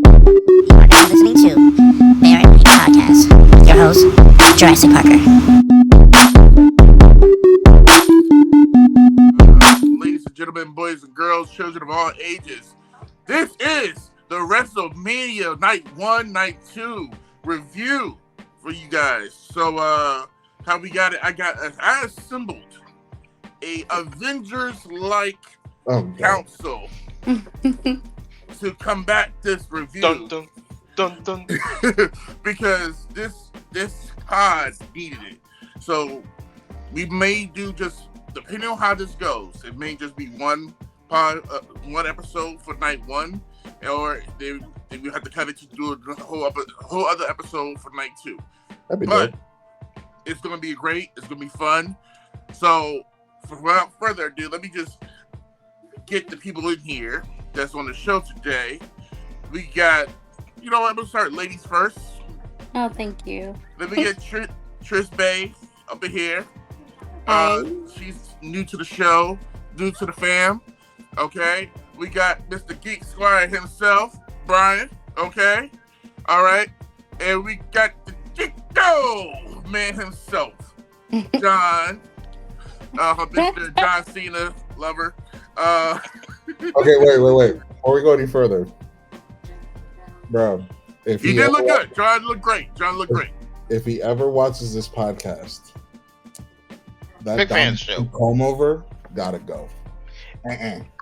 Listening to BearatNight podcast with your host, Jurassic Parker. Ladies and gentlemen, boys and girls, children of all ages, this is the Wrestlemania Night 1, Night 2 review for you guys. So, how we got it? I assembled a Avengers-like council to combat this review. Dun, dun, dun, dun. Because this pod needed it. So we may do just, depending on how this goes, it may just be one one episode for night one, or we have to cut it to do a whole other episode for night two. That'd be but good. It's gonna be great. It's gonna be fun. So without further ado, let me just get the people in here that's on the show today. We got, you know what, I'm gonna start ladies first. Oh, thank you. Let me get Trish Bay up in here. Hi. She's new to the show, new to the fam. Okay. We got Mr. Geek Squire himself, Brian. Okay. All right. And we got the Geeko man himself, John. Mr. John Cena lover. Okay, wait. Before we go any further, bro, if He did look good. John looked great. If he ever watches this podcast, that Big fan show. comb over gotta go.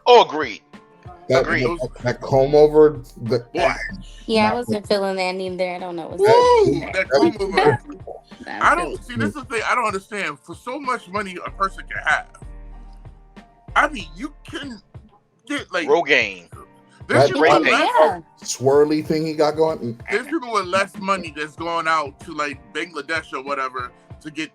Oh, agreed. That comb over. Yeah, I wasn't feeling that neither. I don't know what's That comb over. that. I don't see. This is the thing I don't understand. For so much money a person can have, I mean, you can get like Rogaine. there's That people great with thing. less, swirly thing he got going. there's people with less money that's going out to like Bangladesh or whatever to get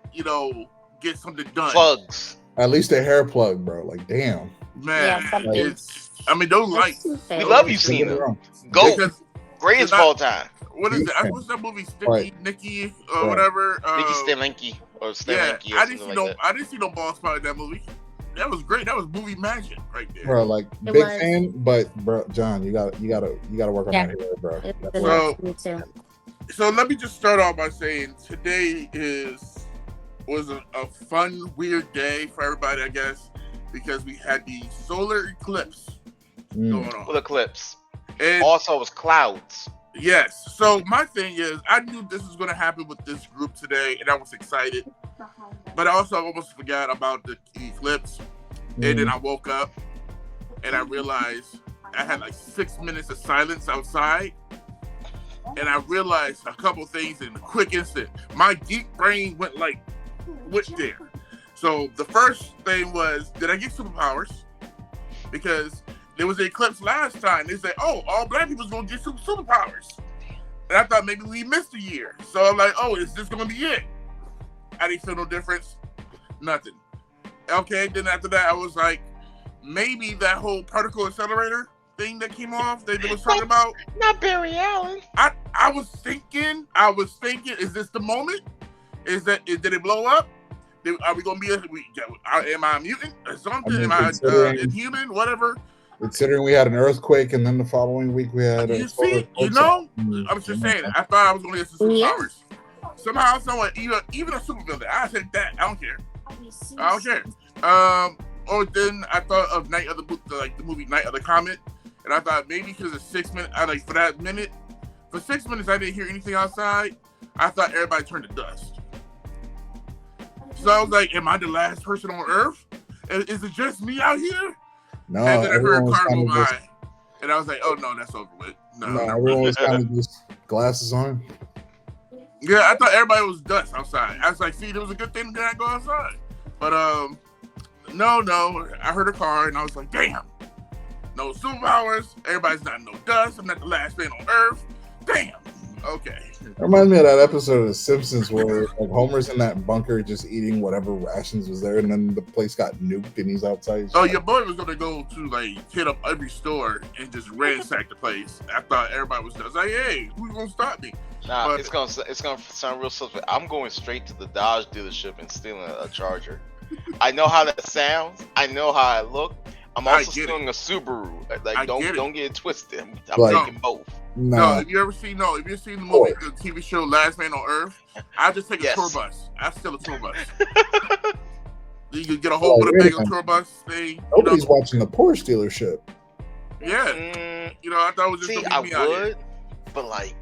get something done. Plugs. At least a hair plug, bro. Like, damn. Man, Yeah, something. it's. I mean, those lights. We love you, Cena. Go. Because Greatest of all time. what is it? What's that movie? Sticky Right. Nikki or Right. whatever. Nikki Stelinki or Yeah, Stelinki or I didn't see something no. like that. I didn't see no ball spot in that movie. That was great. That was movie magic right there. Bro, like It big was. fan, but bro, John, you gotta work on Yeah. that hair, bro. It's That's the all. So- next me too. So let me just start off by saying today was a fun, weird day for everybody, I guess, because we had the solar eclipse going Full on. eclipse. And Also, it was clouds. yes, so my thing is, I knew this was going to happen with this group today, and I was excited. But I also almost forgot about the eclipse, and then I woke up and I realized I had like 6 minutes of silence outside. And I realized a couple things in a quick instant. My geek brain went there. So the first thing was, did I get superpowers? Because there was an eclipse last time. They said, oh, all black people's gonna get superpowers. And I thought maybe we missed a year. So I'm like, oh, is this gonna be it? I didn't feel no difference. Nothing. Okay, then after that, I was like, maybe that whole particle accelerator thing that came off that they was talking about. Not Barry Allen. I was thinking, is this the moment? Did it blow up? Are we gonna be? Am I a mutant or something? I mean, Am I considering- inhuman? Whatever. Considering we had an earthquake and then the following week we had You see, I was just saying. I thought I was gonna get some Yeah. superpowers. Somehow, someone, even a supervillain. I said that. I don't care. Or then I thought of the movie Night of the Comet, and I thought maybe because of 6 minutes, for 6 minutes I didn't hear anything outside. I thought everybody turned to dust. So I was like, am I the last person on Earth? Is it just me out here? No, And then I heard everyone a was car kind go of just, by, and I was like, oh no, that's over with. no, everyone was kind of just glasses on. Yeah, I thought everybody was dust outside. I was like, see, it was a good thing that I go outside. But no, I heard a car and I was like, damn, no superpowers. Everybody's not no dust. I'm not the last man on Earth. Damn. Okay. It reminds me of that episode of The Simpsons where like Homer's in that bunker just eating whatever rations was there, and then the place got nuked and he's outside. Oh, your boy was gonna go to like hit up every store and just ransack the place. I thought everybody was. I was like, hey, who's gonna stop me? Nah, But- it's gonna sound real suspect. I'm going straight to the Dodge dealership and stealing a Charger. I know how that sounds. I know how I look. I'm I also get stealing a Subaru. I Like, get it. don't get it twisted. I'm Like- taking both. No, Nah, if you seen the movie, the TV show Last Man on Earth, I just take a Yes. tour bus. I steal a tour bus. You can get a whole Oh, bit wait of a big minute. tour bus thing. nobody's watching the Porsche dealership. Yeah, Mm, you know, I thought it was just see, gonna I be me out here. would, but like,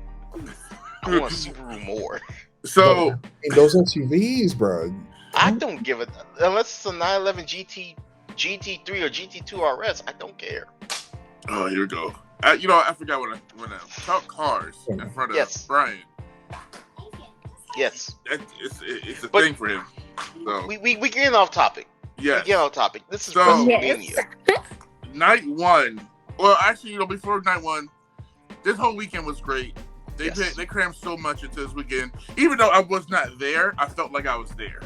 I want a Subaru more. So I mean, those SUVs, bro. I don't give it unless it's a 911 GT3 or GT2 RS. I don't care. oh, here we go. I forgot when I talk cars in front of Yes. Brian. Yes, It's a But- thing for him. So we getting off topic. yeah. We getting off topic. This is So- WrestleMania. Night one. Well, actually, before night one, this whole weekend was great. Yes. They crammed so much into this weekend. Even though I was not there, I felt like I was there.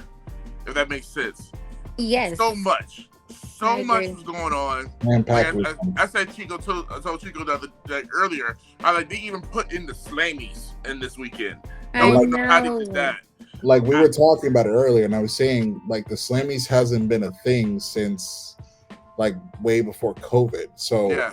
If that makes sense. Yes. So much. So I much agree. was going on. Man, Like, packed with I said Chico I told Chico earlier. I like they even put in the Slammies in this weekend. I I don't know how they did know. that. like we were talking about it earlier, and I was saying like the Slammies hasn't been a thing since like way before COVID. So Yeah.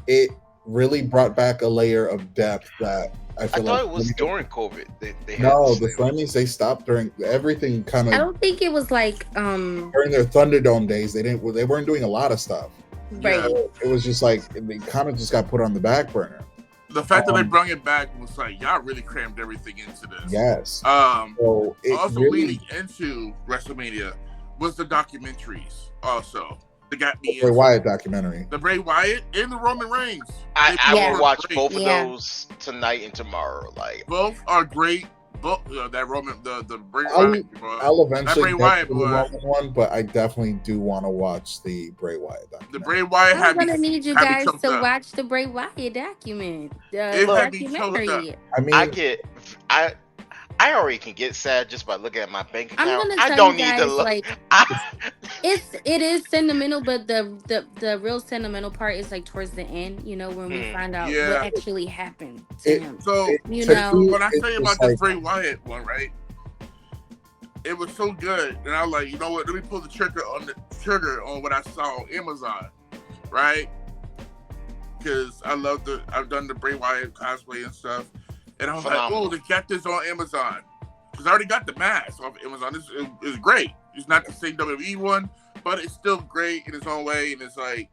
it really brought back a layer of depth that I I feel thought like it was during COVID. They had no, the the Slammies they stopped during everything kind I of don't think it was like during their Thunderdome days. They weren't doing a lot of stuff. right. It was just like they kind of just got put on the back burner. The fact that they brought it back was like y'all really crammed everything into this. Yes. Also So it really leading into WrestleMania was the documentaries. Also, they got me Bray into Wyatt documentary. the Bray Wyatt and the Roman Reigns. I Yeah. will watch Great. both of Yeah. those tonight and tomorrow. Like, Both are great. Both that Roman the Bray I'll- Wyatt. I'll eventually Bray get Wyatt to the boy. Roman one, but I definitely do want to watch the Bray Wyatt The documentary. Bray Wyatt I'm had me. gonna need you had me guys choked to up. watch the Bray Wyatt document. It The had me choked documentary. I mean, I already can get sad just by looking at my bank I'm account. gonna I tell don't you need guys, to look. like, it is sentimental, but the real sentimental part is like towards the end, you know, when we find out Yeah. what actually happened to It- him. So You to know. me, when I it's say just about this like- Bray Wyatt one, right? It was so good, and I was like, you know what? Let me pull the trigger on what I saw on Amazon, right? Because I've done the Bray Wyatt cosplay and stuff, and I was Phenomenal. like, oh, they got this on Amazon. Because I already got the mask off Amazon. It's great. It's not the same WWE one, but it's still great in its own way, and it's like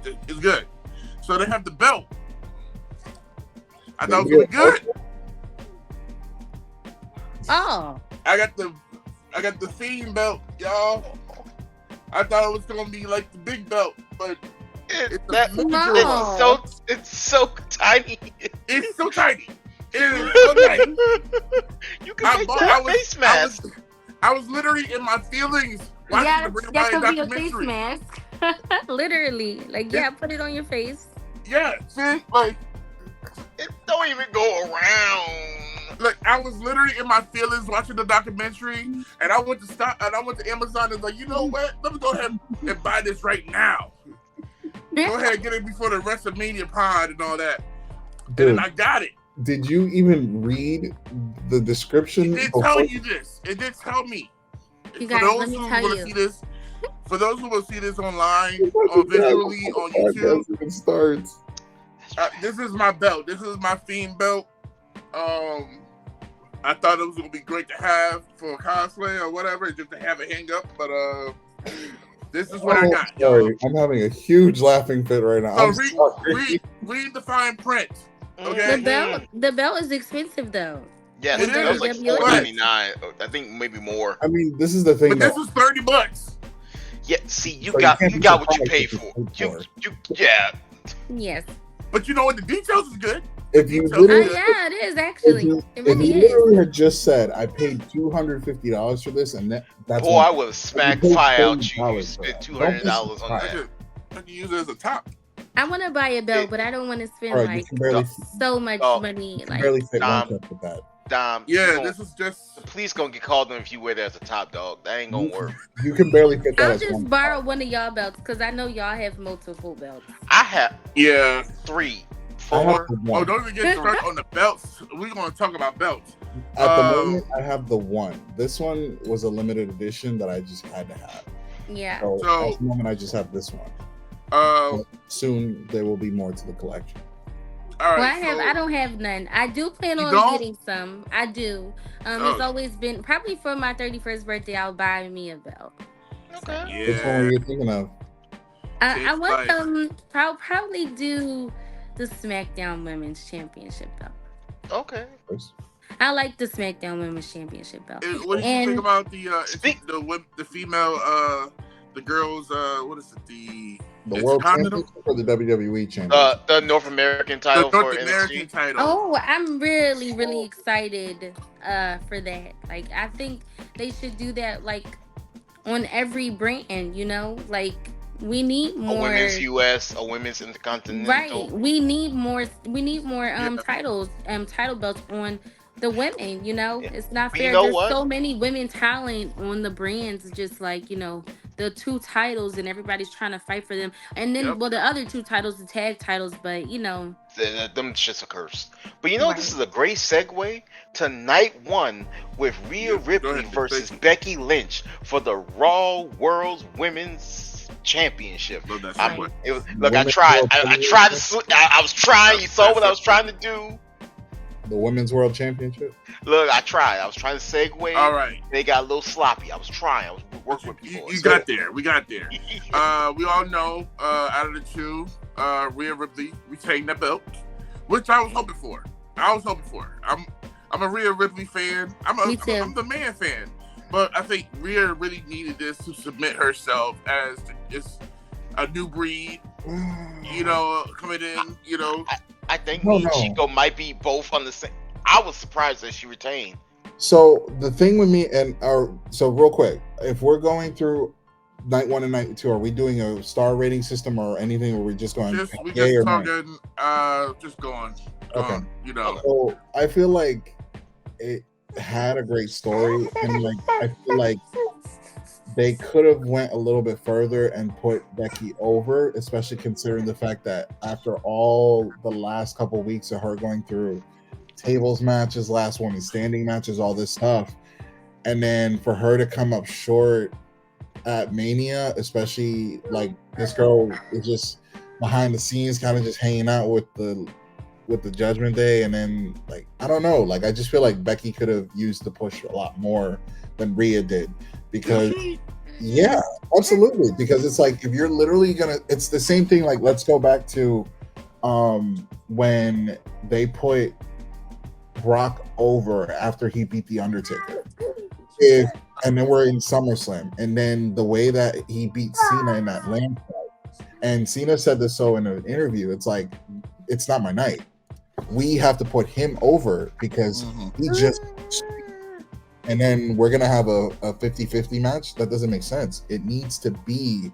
it's good. So they have the belt. I thought it was gonna be good. Oh, I got the Fiend belt, y'all. I thought it was gonna be like the big belt, but it's a That- miniature No. one. it's so tiny. It's so tiny. It is so tiny. You can make that face mask. I was literally in my feelings watching yeah, the Bray that Wyatt could be a face documentary. mask. Literally, like, yeah, put it on your face. Yeah, see, like It don't even go around. look, I was literally in my feelings watching the documentary, and I went to Amazon and was like, you know what? Let me go ahead and buy this right now. Go ahead and get it before the WrestleMania pod and all that. dude, And I got it. did you even read the description? It did before- tell you this. It did tell me. You For guys, those let me who tell will you. see this, for those who will see this online or visually on YouTube, It starts. this is my belt. This is my Fiend belt. I thought it was gonna be great to have for cosplay or whatever, just to have it hang up. But this is what I got. y'all. Sorry, I'm having a huge laughing fit right now. So I'm sorry. read the fine print. Okay. The belt is expensive though. Yes, It that was like is. $4.99. I think maybe more. I mean, this is the thing. But this though. was $30. Yeah, see, you So you got can't you be got what you surprised paid if you for. paid You yeah. Yes. But you know what? The details is good. If you So- literally, Yeah, it is if actually. you, It if really you is. literally had just said, I paid $250 for this, and that's Boy, I would have smacked paid fire out you. You $30 for spent that. Don't be $200 on I that. could use it as a top. I want to buy a belt, but I don't want to spend All right, you like can barely, so much money. you can Like, barely fit one Dom, cup with that. Dom, Yeah, this is just. the police gonna get called on if you wear that as a top dog. That ain't gonna work. You can barely fit that I'll as just one borrow cup. one of y'all belts because I know y'all have multiple belts. I have Yeah. 3, I have 4. the Oh, one. don't even get started on the belts. We're gonna talk about belts. At the moment, I have the one. This one was a limited edition that I just had to have. Yeah. So- at the moment, I just have this one. All Soon there will be more to the collection. right. Well, I don't have none. I do plan You on don't? getting some. I do. Oh. It's always been probably for my 31st birthday. I'll buy me a belt. Okay. Which one were you thinking of? I want like- probably do the SmackDown Women's Championship belt. Okay. I like the SmackDown Women's Championship belt. What do you think about the female the girls what is it The World Continental? Championship or the WWE Championship? The North American title The North for American NXT. title. Oh, I'm really excited for that. Like, I think they should do that like on every brand, you know? Like, we need A more women's US, a women's Intercontinental. right. We need more titles, title belts on the women, you know? Yeah. It's not But fair. you know There's what? so many women talent on the brands, just like, you know, the 2 titles and everybody's trying to fight for them. And then well, the other 2 titles, the tag titles, but you know, Them shit's a curse. But you know, this is a great segue to night 1 with Rhea Ripley versus Becky Lynch for the Raw World's Women's Championship. Love that I segue. tried. I was trying. You saw what I was trying to do. The Women's World Championship? Look, I tried. I was trying to segue. All right. They got a little sloppy. I was trying. I was working with people. You got there. We got there. We all know out of the 2, Rhea Ripley retained the belt, which I was hoping for. I'm a Rhea Ripley fan. I'm the man fan. But I think Rhea really needed this to submit herself as just a new breed, you know, coming in, you know. I think me and Chico might be both on the same. I was surprised that she retained. So the thing with me so real quick, if we're going through night 1 and night 2, are we doing a star rating system or anything, or we just going? We just talking, just going. Okay. You know. So I feel like it had a great story, and like I feel like they could have went a little bit further and put Becky over, especially considering the fact that after all the last couple weeks of her going through tables matches, last woman standing matches, all this stuff, and then for her to come up short at Mania, especially like this girl is just behind the scenes, kind of just hanging out with the Judgment Day, and then like I don't know, like I just feel like Becky could have used the push a lot more than Rhea did, because yeah, absolutely, because it's like if you're literally it's the same thing. Like let's go back to when they put Brock over after he beat the Undertaker, and then we're in SummerSlam, and then the way that he beat Cena in that landslide, and Cena said this so in an interview, it's like it's not my night. We have to put him over because he just. And then we're going to have a 50-50 match? That doesn't make sense. It needs to be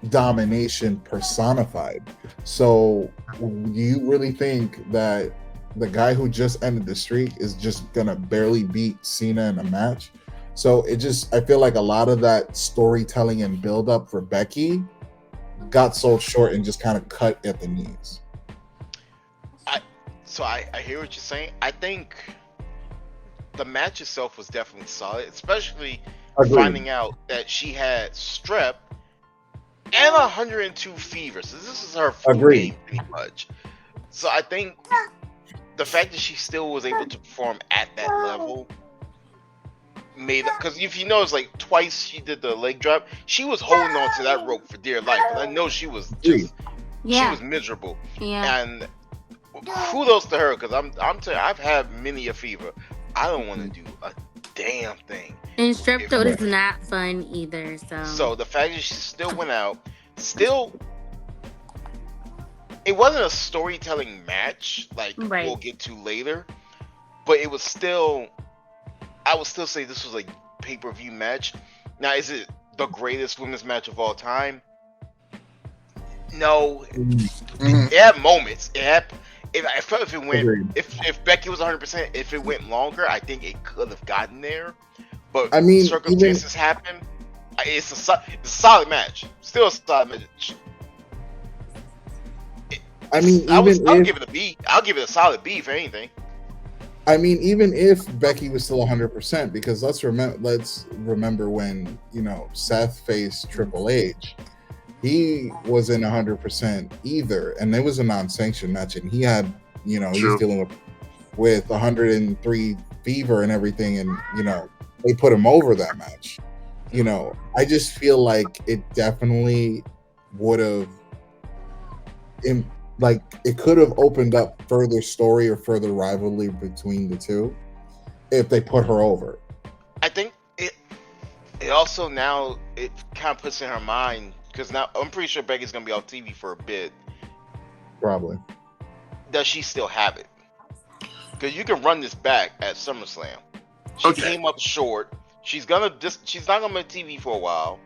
domination personified. So do you really think that the guy who just ended the streak is just going to barely beat Cena in a match? So I feel like a lot of that storytelling and build up for Becky got sold short and just kind of cut at the knees. I hear what you're saying. I think the match itself was definitely solid, especially finding out that she had strep and 102 fever. So this is her flu game pretty much. So I think the fact that she still was able to perform at that level made, because if you notice, like twice she did the leg drop, she was holding on to that rope for dear life. I know she was she was miserable. Yeah. And kudos to her, because I've had many a fever. I don't want to do a damn thing. And strep throat is not fun either. So the fact that she still went out, it wasn't a storytelling match like we'll get to later, but it was still, I would still say this was a pay-per-view match. Now, is it the greatest women's match of all time? No, Mhm. it had moments. It had. I felt if it went, Agreed. if Becky was 100%, if it went longer, I think it could have gotten there. But I mean, even circumstances happen. It's a solid match. Still a solid match. I mean, I even would if give it a B. I'll give it a solid B for anything. even if Becky was still 100%, because let's remember when Seth faced Triple H, he wasn't 100% either, and it was a non-sanctioned match, and he had he was True. dealing with 103 fever and everything, and they put him over that match. I just feel like it definitely would have, like it could have opened up further story or further rivalry between the two if they put her over. I think it also now it kind of puts in her mind, because now I'm pretty sure Becky's gonna be off TV for a bit. Probably. Does she still have it? Because you can run this back at SummerSlam. She came up short. She's not gonna be TV for a while,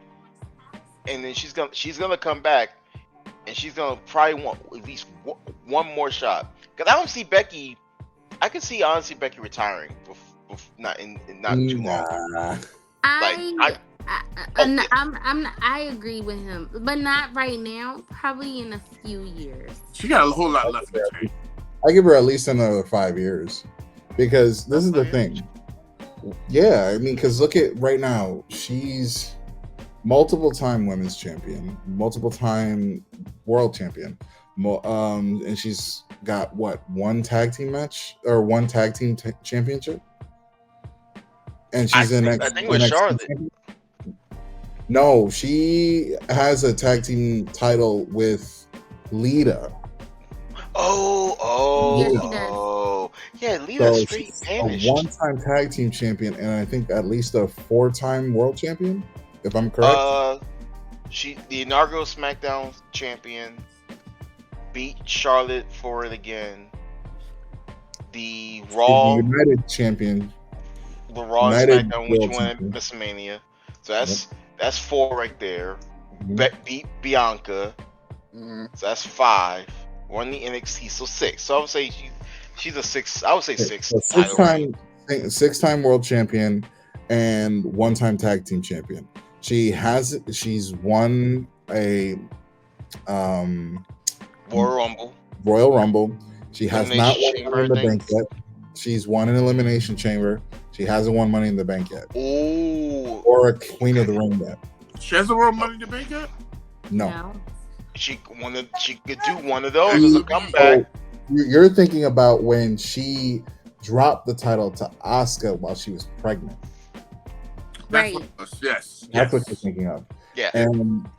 and then she's gonna come back, and she's gonna probably want at least one more shot. Because I don't see Becky. I can see honestly Becky retiring, not too long. I agree with him, but not right now. Probably in a few years. She got a whole lot left in the tank. I give her at least another 5 years, because this is the thing. Yeah, I mean, because look at right now, she's multiple time women's champion, multiple time world champion, and she's got one tag team match or one tag team championship, and she's I think with Charlotte. No, she has a tag team title with Lita. Yeah, Lita's straight She's vanished. a one-time tag team champion, and I think at least a 4-time world champion, if I'm correct. She the inaugural SmackDown champion, beat Charlotte for it again. The Raw, She's the United champion. the Raw and United SmackDown, which World won Champion. WrestleMania. So that's 4 right there. Mhm. Beat Bianca. So that's 5. Won the NXT, so 6. So I would say she's a 6. I would say 6. So six-time world champion and one-time tag team champion. She's won a Royal Rumble. She has not won Money in the Bank yet. She's won an Elimination Chamber. She hasn't won Money in the Bank yet. Ooh. Or a Queen of the Ring yet. She hasn't won Money in the Bank yet? No. She could do one of those as a comeback. You're thinking about when she dropped the title to Asuka while she was pregnant. Right. Yes. That's what you're thinking of. Yeah. And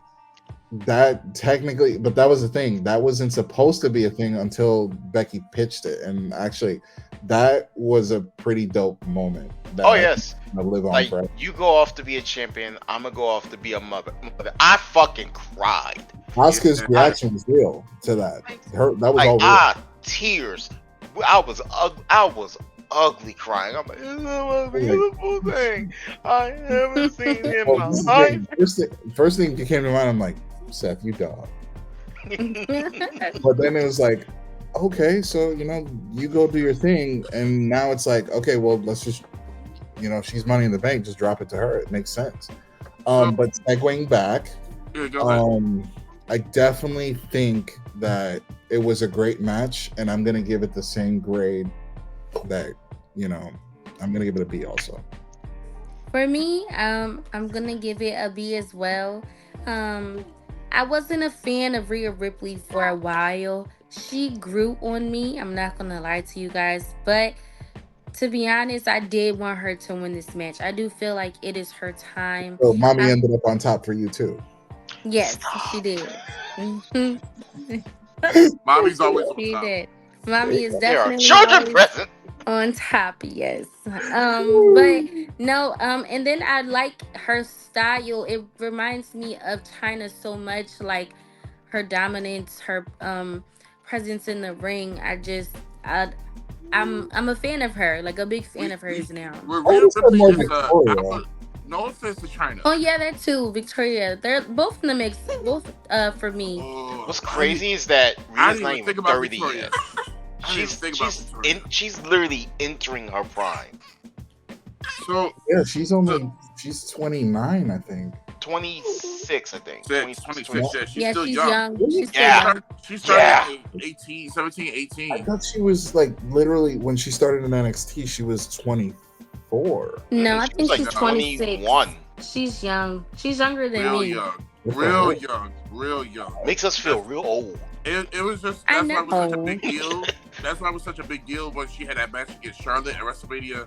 that technically, but that was the thing. That wasn't supposed to be a thing until Becky pitched it. And actually, that was a pretty dope moment. Yes. I live on Like, forever. you go off to be a champion, I'm gonna go off to be a mother. I fucking cried. Asuka's reaction was real to that. That was all real. Tears. I was ugly crying. I'm like, this is the most beautiful thing I ever seen in my life. First thing that came to mind, I'm like, Seth, you dog. But then it was like, okay, so you go do your thing, and now it's like, okay, well, let's just, she's Money in the Bank, just drop it to her. It makes sense. But segueing back, I definitely think that it was a great match, and I'm gonna give it the same grade that I'm gonna give it a B also. For me, I'm gonna give it a B as well. I wasn't a fan of Rhea Ripley for a while. She grew on me. I'm not gonna lie to you guys, but to be honest, I did want her to win this match. I do feel like it is her time. So mommy ended up on top for you too. Yes, she did. Mommy's always on She top. did. Mommy is There are definitely children always present. on top, yes. But no, and then I like her style. It reminds me of China so much, like her dominance, her presence in the ring. I'm a fan of her, like a big fan of hers now. Rhea Ripley is No offense to China. Oh yeah, that too, Victoria. They're both in the mix. Both for me. What's crazy is that I Rhea's didn't not even even think about 30 Victoria. yet. I didn't even think about Victoria. She's literally entering her prime. So yeah, she's 29, I think. 26, I think. 26, yeah, she's Yeah, still she's young. young. She's still Yeah. young. She started Yeah. at 18, 17, 18. I thought she was like literally when she started in NXT, she was 24. No, I She was think like she's 26. 21. She's young. She's younger than Real me. young. What the Real heck? young. Real young. Makes us feel real old. It was just I that's why it was such a know. big deal. That's why it was such a big deal when she had that match against Charlotte at WrestleMania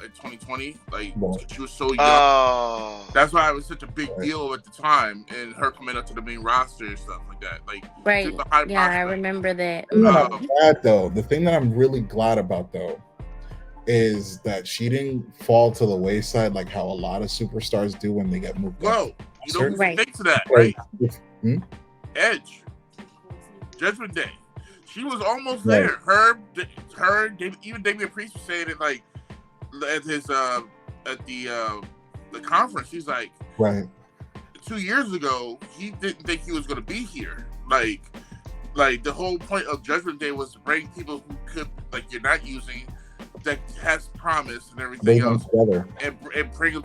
in 2020. Like Well. she was so young. Oh. That's why it was such a big deal at the time, and her coming up to the main roster and stuff like that. Like, Right. she was a high Yeah, I prospect. remember that. The thing that I'm glad, though, the thing that I'm really glad about though is that she didn't fall to the wayside like how a lot of superstars do when they get moved up. Well, you know who Right. thinks of that, right? Hmm? Edge, Judgment Day. She was almost Right. there. Even Damian Priest was saying it like at his at the conference. He's like, Right. 2 years ago, he didn't think he was going to be here. Like the whole point of Judgment Day was to bring people who could, like, you're not using, that has promise and everything They come else, together. and bring them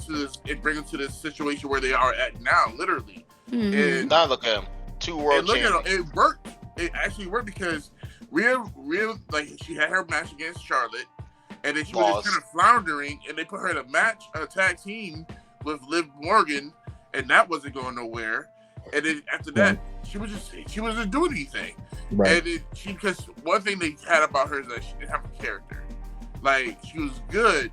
to this situation where they are at now, literally. Mhm. And Now look at him. 2 world and look at champions. it, it worked. It actually worked because real, like, she had her match against Charlotte, and then she was Lost. just kind of floundering, and they put her in a tag team with Liv Morgan, and that wasn't going nowhere. And then after that, she wasn't doing anything. Right. And because one thing they had about her is that she didn't have a character. Like, she was good,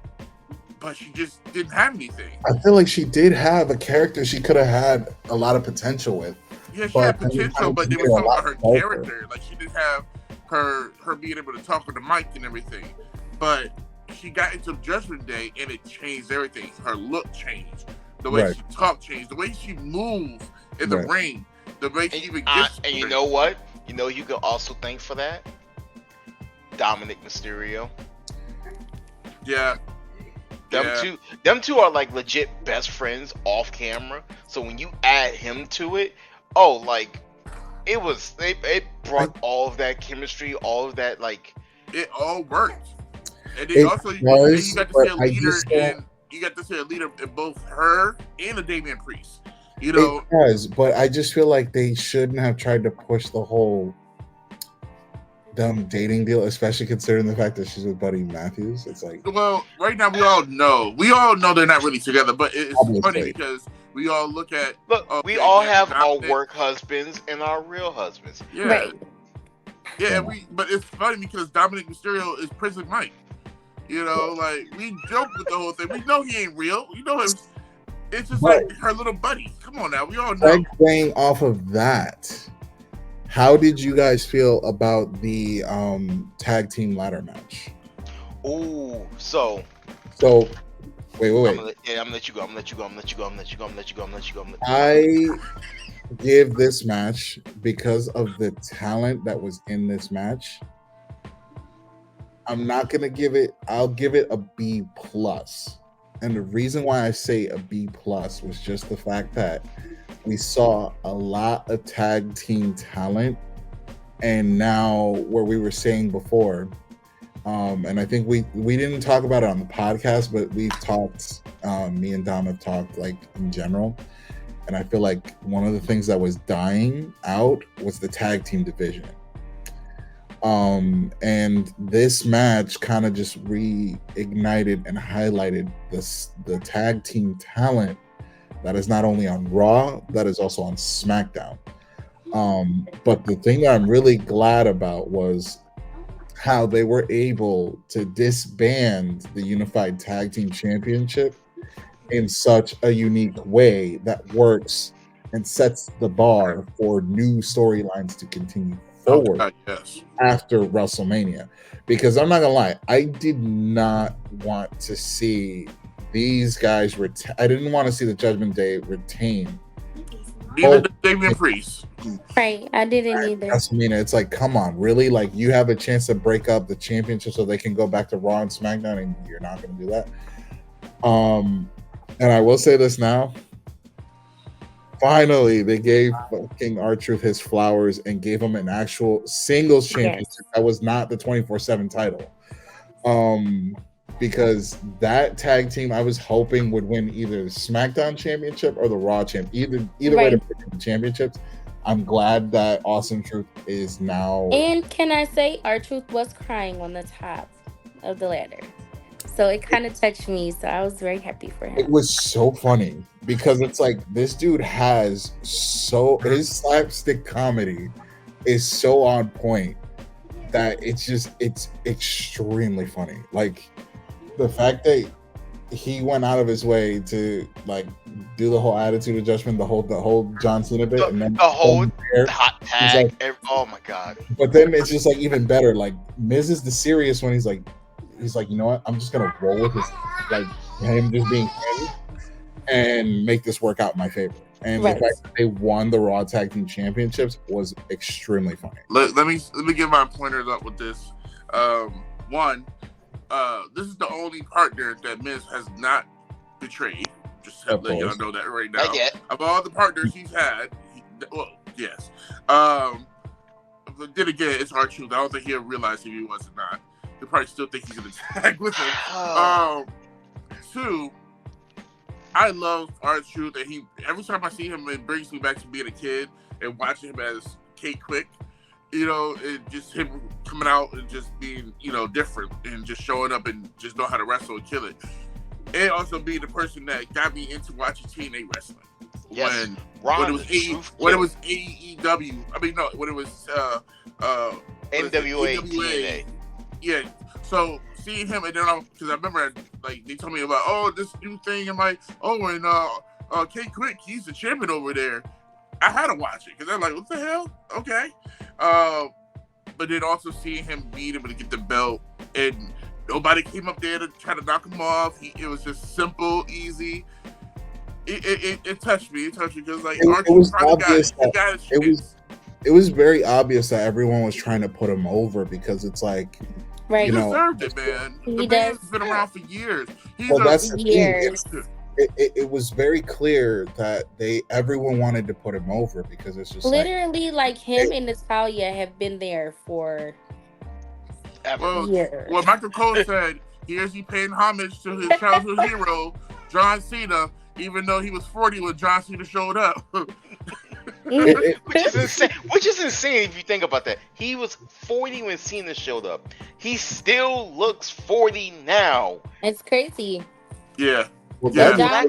but she just didn't have anything. I feel like she did have a character she could have had a lot of potential with. Yeah, she But had then you potential, kind but of they made were her a talking about her lot darker. character. Like, she didn't have her being able to talk with the mic and everything. But she got into Judgment Day, and it changed everything. Her look changed. The way Right. she talked changed. The way she moved in the Right. ring. The way she even And gets. you know what? You know you can also thank for that? Dominic Mysterio. Yeah. Them two are like legit best friends off camera. So when you add him to it, oh, like it brought all of that chemistry, all of that, like, It all worked. And then It also you does, got to but see a I leader just don't- in both her and the Damian Priest. You know, It does, but I just feel like they shouldn't have tried to push the whole dumb dating deal, especially considering the fact that she's with Buddy Matthews. It's like, well, right now we all know they're not really together, but it's Obviously. funny because we all look at we okay, all yeah, have our Dominic- work husbands and our real husbands. Yeah, Right. yeah, but it's funny because Dominic Mysterio is Prison Mike. You know, like, we joke with the whole thing. We know he ain't real. You know, it's just Right. like her little buddy. Come on now, we all know. segueing off of that, how did you guys feel about the tag team ladder match? Ooh, so So, wait. I'm gonna let you go. I give this match, because of the talent that was in this match, I'm not gonna give it. I'll give it a B plus. And the reason why I say a B plus was just the fact that we saw a lot of tag team talent, and now where we were saying before, and I think we didn't talk about it on the podcast, but we've talked. Me and Dom have talked, like, in general, and I feel like one of the things that was dying out was the tag team division. And this match kind of just reignited and highlighted the tag team talent that is not only on Raw, that is also on SmackDown. But the thing that I'm really glad about was how they were able to disband the Unified Tag Team Championship in such a unique way that works and sets the bar for new storylines to continue forward Yes. after WrestleMania. Because I'm not gonna lie, I did not want to see these guys I didn't want to see the Judgment Day retain Neither did Damian Priest. Right. I didn't either. WrestleMania. It's like, come on, really? Like, you have a chance to break up the championship so they can go back to Raw and SmackDown, and you're not gonna do that. And I will say this now. Finally, they gave fucking R-Truth his flowers and gave him an actual singles championship that was not the 24/7 title. Because that tag team I was hoping would win either the SmackDown championship or the Raw champ. Either way to pick the championships. I'm glad that Awesome Truth is now. And can I say, R-Truth was crying on the top of the ladder. So it kind of touched me. So I was very happy for him. It was so funny because it's like this dude has his slapstick comedy is so on point that it's extremely funny. Like the fact that he went out of his way to like do the whole attitude adjustment, the whole John Cena bit, and then the whole hot tag. Like, oh my god! But then it's just like even better. Like Miz is the serious one. He's like, you know what? I'm just gonna roll with this, like him just being him, and make this work out in my favor. And the fact that they won the Raw Tag Team Championships was extremely funny. Let me get my pointers up with this. One, this is the only partner that Miz has not betrayed. Just to let y'all know that right now. Of all the partners he's had, yes. But then again, it's R-Truth. I don't think he'll realize if he was or not. He'll probably still think he's gonna tag with him. Two, I love R-Truth, and every time I see him, it brings me back to being a kid and watching him as Kate Quick. You know, and just him coming out and just being, different and just showing up and just know how to wrestle and kill it. And also being the person that got me into watching TNA wrestling. Yes. When it was AEW. I mean, no, when it was NWA TNA. Yeah. So seeing him, and then because I remember like they told me about this new thing, and like and Kate Quick, he's the champion over there. I had to watch it because I'm like, what the hell? Okay. But then also seeing him beat him and get the belt, and nobody came up there to try to knock him off. It was just simple, easy. It touched me. It touched me because like it was obvious it was very obvious that everyone was trying to put him over because it's like. Right. He deserved it, man. The man's been around for years. That's years. It was very clear that everyone wanted to put him over because it's just literally like him and Natalia have been there for years. Well, Michael Cole said, here's he paying homage to his childhood hero, John Cena, even though he was 40 when John Cena showed up. Which is insane if you think about that. He was 40 when Cena showed up. He still looks 40 now. It's crazy. Yeah. Well, John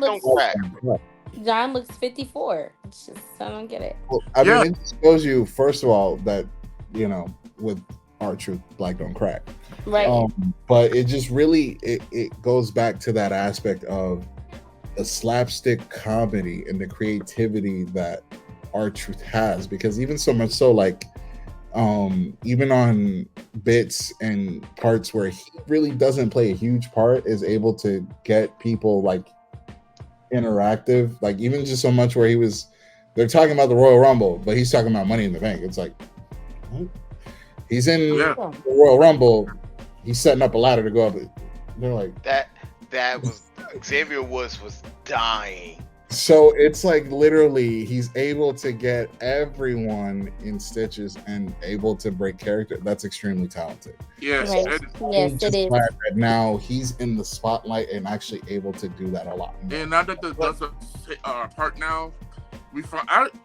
looks 54. It's just, I don't get it. Well, I mean, it shows you, first of all, that, with R-Truth, Black don't crack. Right. But it just really, it goes back to that aspect of the slapstick comedy and the creativity that R-Truth has, because even so much so, like, even on bits and parts where he really doesn't play a huge part, is able to get people like interactive, like even just so much where they're talking about the Royal Rumble, but he's talking about Money in the Bank. It's like, what? He's in the Royal Rumble, he's setting up a ladder to go up. They're like, that was Xavier Woods was dying. So it's like literally he's able to get everyone in stitches and able to break character. That's extremely talented. Yes, yes, it is. That now he's in the spotlight and actually able to do that a lot more. And now that that's a part now,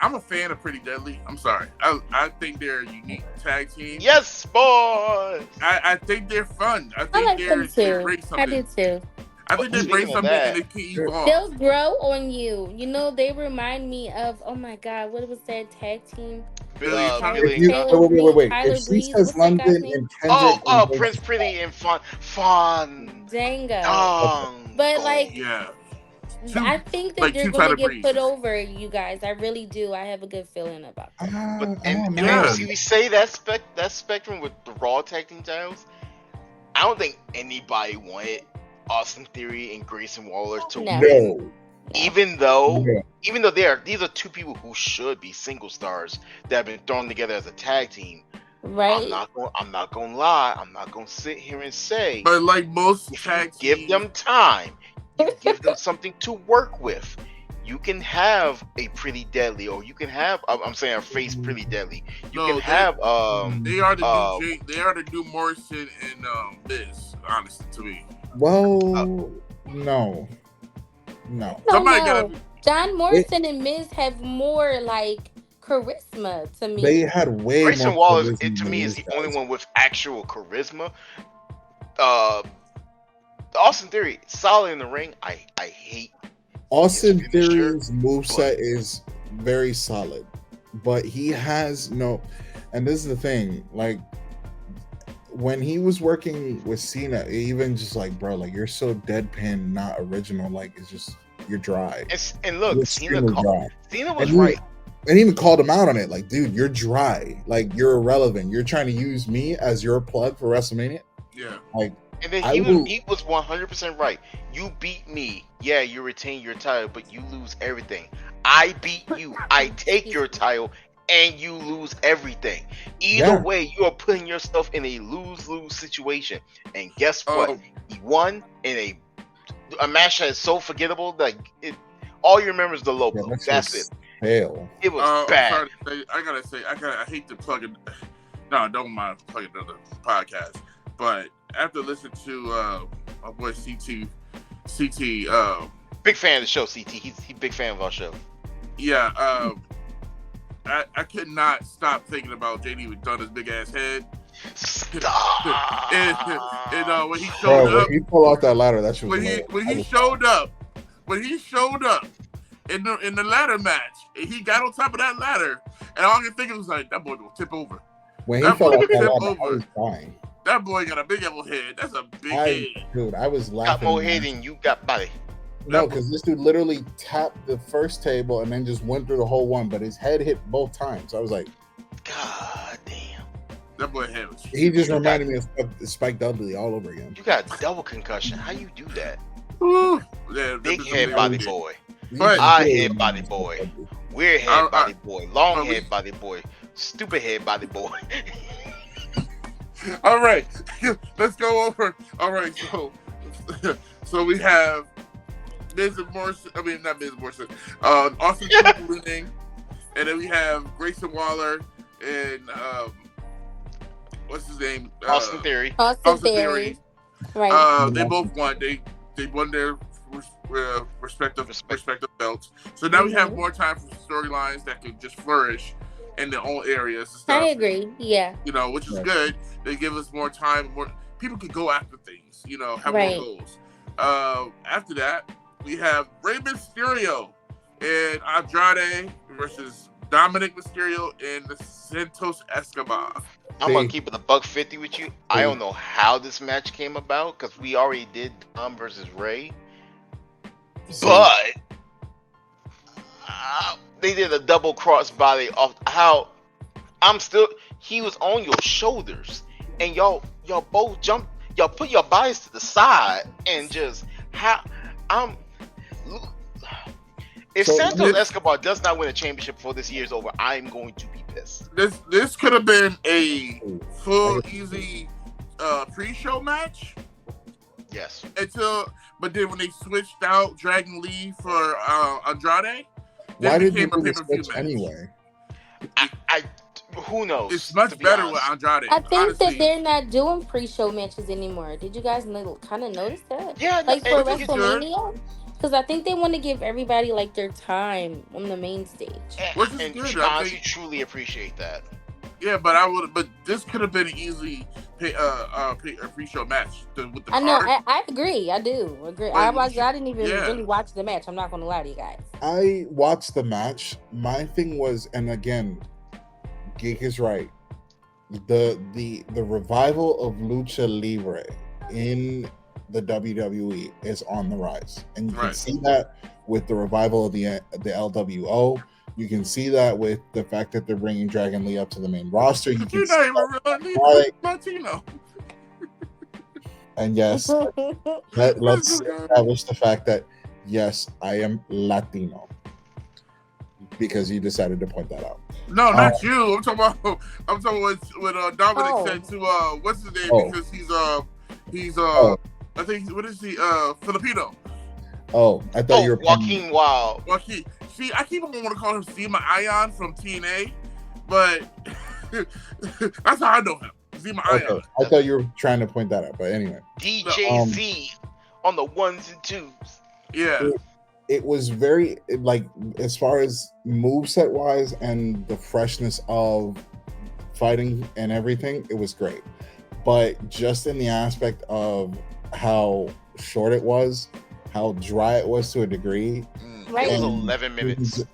I'm a fan of Pretty Deadly. I'm sorry. I think they're a unique tag team. Yes, boys. I think they're fun. I think like they them too. bring something. I do too. I think they bring something and they can evolve. They'll grow on you. They remind me of, oh my God, what was that tag team? Billy. Wait. If she says London and Kendrick. Prince Pretty and Fun. Dango. But like, yeah. I think that they're going to get put over, you guys. I really do. I have a good feeling about that. But and we say that spectrum with the Raw tag team titles. I don't think anybody wanted Austin Theory and Grayson Waller to win. No. Even though these are two people who should be single stars that have been thrown together as a tag team. Right. I'm not gonna lie. I'm not gonna sit here and say. But like most tag teams, give them time. you give them something to work with. You can have a Pretty Deadly, or you can have I'm saying a face Pretty Deadly. You can have they are the new they are the new Morrison and Miz, honestly, to me. Well, no. Somebody gotta. John Morrison and Miz have more like charisma to me. They had way Grayson more Waller, charisma to than me, is these the only guys. one with actual charisma. Austin Theory, solid in the ring. I hate Austin his finisher, Theory's moveset is very solid, but he has no. And this is the thing, like when he was working with Cena, even just like, bro, like you're so deadpan, not original. Like it's just you're dry. And look, You're Cena extremely dry. was right. And even called him out on it, like, dude, you're dry, like you're irrelevant. You're trying to use me as your plug for WrestleMania. Yeah. And then he was 100% right. You beat me, yeah, you retain your title, but you lose everything. I beat you, I take your title, and you lose everything. Either way, you are putting yourself in a lose-lose situation. And guess what? He won in a match that is so forgettable. Like all you remember is the logo. Yeah, that's it. Fail. It was bad. I hate to plug it. No, I don't mind plugging another podcast. But after listening to my boy CT, big fan of the show. CT, he's big fan of our show. Yeah, I could not stop thinking about JD McDonough's big ass head. Stop. and when he showed up, when he pulled off that ladder, that shit was when he showed up in the ladder match, and he got on top of that ladder, and all I could think was like, that boy gonna tip over. When he fell off that ladder, I was dying. That boy got a big old head. That's a big head. Dude, I was laughing. Got more head than you got body. No, because this dude literally tapped the first table and then just went through the whole one, but his head hit both times. I was like, God damn. That boy head was. He just reminded me of Spike Dudley all over again. You got double concussion. How you do that? Yeah, big head body boy. But I head body boy. Weird head body boy. Long head body boy. Stupid head body boy. All right, let's go over. All right, so we have Miz and Morrison. I mean, not Miz and Morrison. Austin Theory winning, and then we have Grayson Waller and what's his name? Austin Theory. Austin Theory. Right. They both won. They won their respective belts. So now we have more time for storylines that can just flourish in their own areas and stuff. I agree. Yeah. Which is good. They give us more time. More people can go after things. Have more goals. After that, we have Rey Mysterio and Andrade versus Dominic Mysterio and the Santos Escobar. I'm gonna keep it $150 with you. I don't know how this match came about because we already did Dom versus Rey, but they did a double crossbody off how he was on your shoulders and y'all both jumped, y'all put your bodies to the side and just if Santos Escobar does not win a championship before this year's over, I'm going to be pissed. This could have been a full easy pre-show match. Yes. But then when they switched out Dragon Lee for Andrade, why did you do the switch anyway? I who knows? It's much better with Andrade. I think that they're not doing pre-show matches anymore. Did you guys kind of notice that? Yeah, like for WrestleMania. Because I think they want to give everybody like their time on the main stage. Which is good. I honestly truly appreciate that. Yeah, but this could have been an easy pre-show match with the I know. card. I agree. I do agree. I didn't even really watch the match. I'm not going to lie to you guys. I watched the match. My thing was, and again, Geek is right. The revival of Lucha Libre in the WWE is on the rise, and you can see that with the revival of the LWO. You can see that with the fact that they're bringing Dragon Lee up to the main roster. You can see that Latino. And yes, let's establish the fact that yes, I am Latino because you decided to point that out. No, not you. I'm talking what Dominic said to what's his name because he's I think what is he Filipino. Oh, I thought you were Joaquin Wild. Joaquin. See, I keep on want to call him Zema Ion from TNA, but that's how I know him. Zema Ion. I thought you were trying to point that out, but anyway. DJ Z on the ones and twos. Yeah. It was very, like, as far as moveset wise and the freshness of fighting and everything, it was great. But just in the aspect of how short it was, how dry it was to a degree. Right. It was 11 minutes.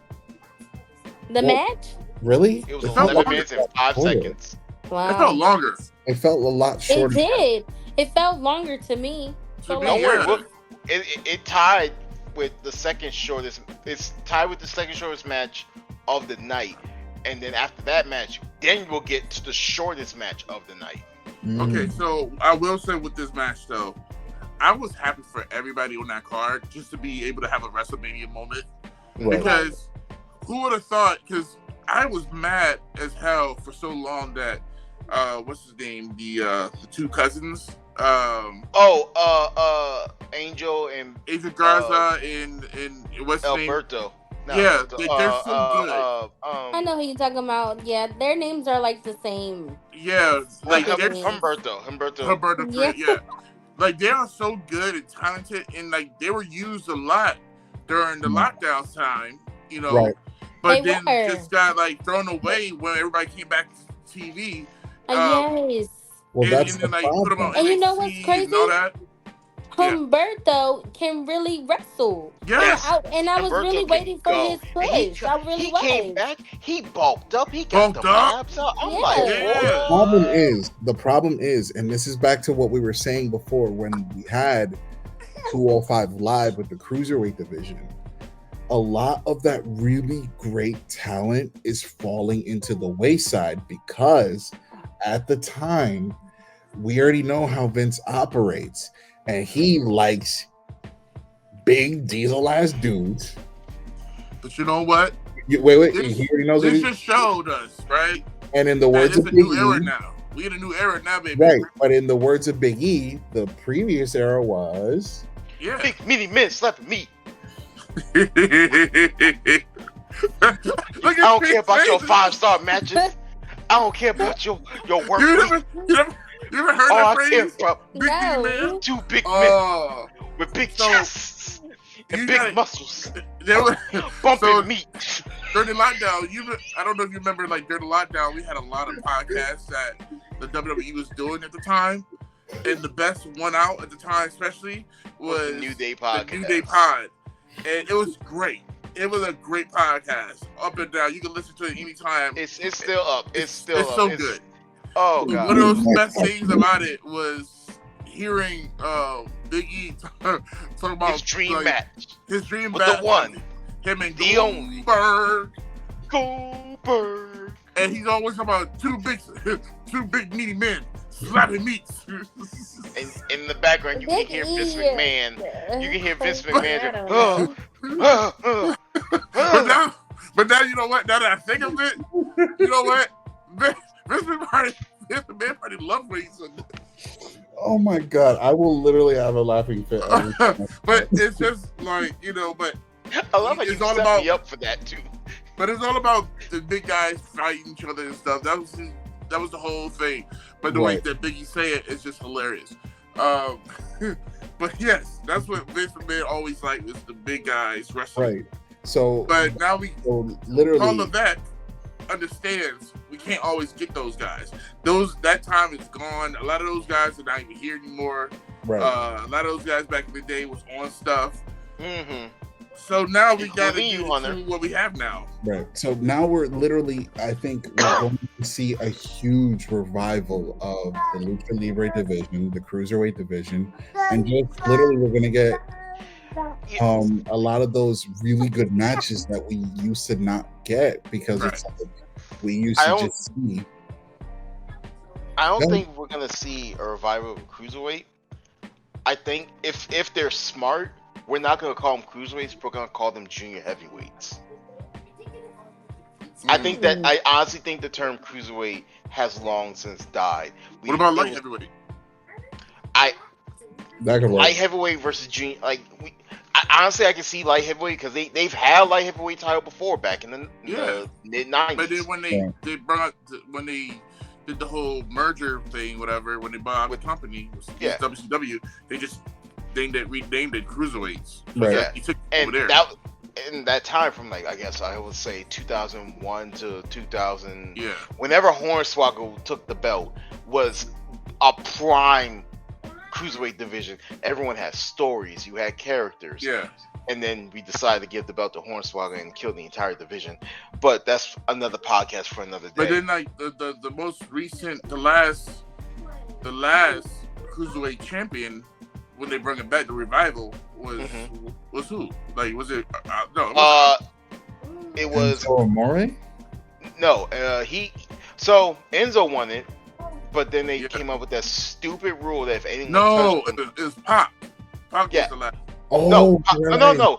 The match? Really? It was 11 minutes and 5 seconds. Wow. It felt longer. It felt a lot shorter. It did. It felt longer to me. So Don't Yeah. worry, look, it tied with the second shortest. It's tied with the second shortest match of the night, and then after that match, then we'll get to the shortest match of the night. Okay, so I will say with this match though, I was happy for everybody on that card just to be able to have a WrestleMania moment. Right. Because who would have thought? Because I was mad as hell for so long that what's his name? The two cousins. Angel and Adrian Garza and what's his name? Alberto. No, Yeah, Alberto. they're so good. I know who you're talking about. Yeah, their names are like the same. Yeah, like they're Humberto. Yeah. Like they are so good and talented, and like they were used a lot during the lockdown time, you know. Right. But They then were. just got like thrown away when everybody came back to TV. Yes. Well, that's and the then like put them problem. on And you know NXT what's crazy? and all that. Humberto can really wrestle. Yes. And I was Humberto really can waiting for go. his And he push. I really he was. came back. He bulked up. He got Bulked the up? abs out. I'm Yeah. like, Yeah. what? The problem is, and this is back to what we were saying before when we had 205 Live with the Cruiserweight division. A lot of that really great talent is falling into the wayside because at the time, we already know how Vince operates, and he likes big diesel ass dudes. But you know what? Wait, This- he already knows what This he, just showed us, right? and in the That words it's of a Big new era E, now. We in a new era now, baby. right? But in the words of Big E, the previous era was Yeah. Big mini men slapping me. Look at I don't Big care about your face. 5-star matches. I don't care about your work You rate. never heard All that I care phrase? about Big D No. man. 2 big men Oh, with big so, chests and you big gotta- muscles, there was bumping so meat. during the lockdown. I don't know if you remember, like during the lockdown, we had a lot of podcasts that the WWE was doing at the time, and the best one out at the time, especially, was the New Day the podcast. New Day Pod, and it was great. It was a great podcast, up and down. You can listen to it anytime. It's still up. It's still It's up. so good. Oh One god. of those best things about it was hearing Big E talk about His dream like, match. His dream With match. the one. Him and The only. Goldberg. Goldberg. And he's always talking about two big meaty men slapping meats. And in the background, you can Big hear E. Vince McMahon. You can hear Vince I McMahon. don't know. but now you know what? Now that I think of it, you know what? Vince McMahon probably loves what he's doing. oh my god, I will literally have a laughing fit. every time. But it's just like, but I love how you It's all set about- me up for that too. But it's all about the big guys fighting each other and stuff. That was the whole thing. But the way Right. that Biggie say it is just hilarious. But yes, that's what Vince McMahon always liked, was the big guys wrestling. Right. So, But now so literally, Paul Levesque understands we can't always get those guys. That time is gone. A lot of those guys are not even here anymore. right. A lot of those guys back in the day was on stuff. Mm-hmm. So now we got to Including you, get Hunter. to what we have now. Right. So now we're literally, I think we're going to see a huge revival of the Lucha Libre division, the Cruiserweight division, and just literally we're going to get a lot of those really good matches that we used to not get because it's like we used to just see. I don't No. think we're gonna see a revival of Cruiserweight. I think if they're smart, we're not gonna call them Cruiserweights. We're gonna call them junior heavyweights. I think that I honestly think the term Cruiserweight has long since died. What about light heavyweight? I That could work. light heavyweight versus junior. Honestly, I can see light heavyweight because they've had light heavyweight title before back in the mid But then '90s. when Yeah. they brought when they did the whole merger thing, whatever, when they bought the company, Yeah. WCW, they just renamed it Cruiserweights. Right. Yeah, He took it over and there. in that time from like I guess I would say 2001 to 2000, Yeah. whenever Hornswoggle took the belt, was a prime cruiserweight division. Everyone had stories, you had characters. Yeah. And then we decided to give the belt to Hornswoggle and kill the entire division. But that's another podcast for another day. But then like the most recent the last Cruiserweight champion when they bring it back, the revival was who? Like was it no, it was Enzo Amore? no, Enzo won it, but then they came up with that stupid rule that if anyone touched him, it was Pac. Pac Yeah. was the last. Oh, no, right.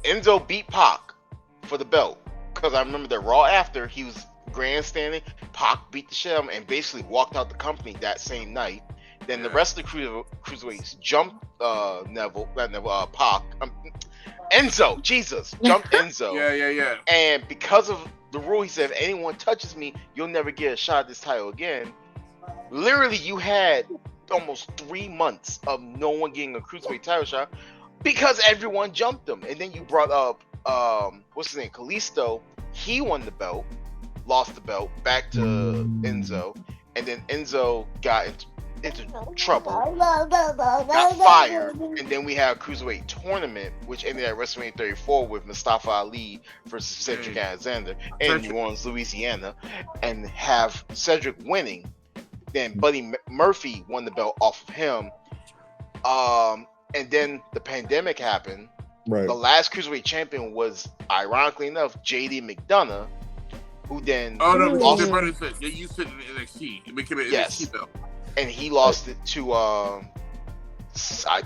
Enzo beat Pac for the belt because I remember that Raw after he was grandstanding. Pac beat the shit out of him and basically walked out the company that same night. Then the rest of the cruiserweights jumped Pac, Enzo, Jesus, jumped Enzo. Yeah. And because of the rule, he said, if anyone touches me, you'll never get a shot at this title again. Literally, you had almost 3 months of no one getting a cruiserweight title shot because everyone jumped him. And then you brought up, what's his name, Kalisto. He won the belt, lost the belt, back to Enzo. And then Enzo got into trouble, got fired, and then we had a cruiserweight tournament, which ended at WrestleMania 34 with Mustafa Ali versus Cedric Alexander in New Orleans, Louisiana, and have Cedric winning. Then Buddy Murphy won the belt off of him, and then the pandemic happened. Right. The last cruiserweight champion was, ironically enough, JD McDonough, who then lost it. They used it in NXT. It became an NXT belt. And he lost it to I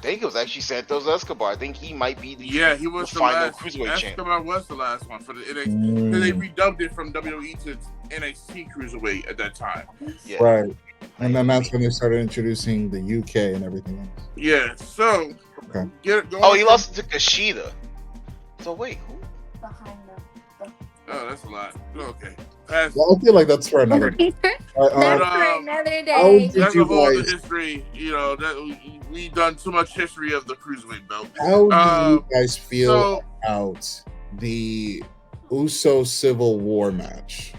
think it was actually Santos Escobar. I think he might be the he was the final last cruiserweight champion. Escobar was the last one for the NXT. They redubbed it from WWE to NXT Cruiserweight at that time. Yeah. Right. And then that's when they started introducing the UK and everything else. Yeah, so Okay. He lost it to Kushida. So wait, who? Oh, that's a lot. Okay. Well, I feel like that's for another day. That's for another How day. did That's you a whole other guys? history. You know, that we done too much history of the Cruiserweight belt. How do you guys feel so- about the Uso Civil War match?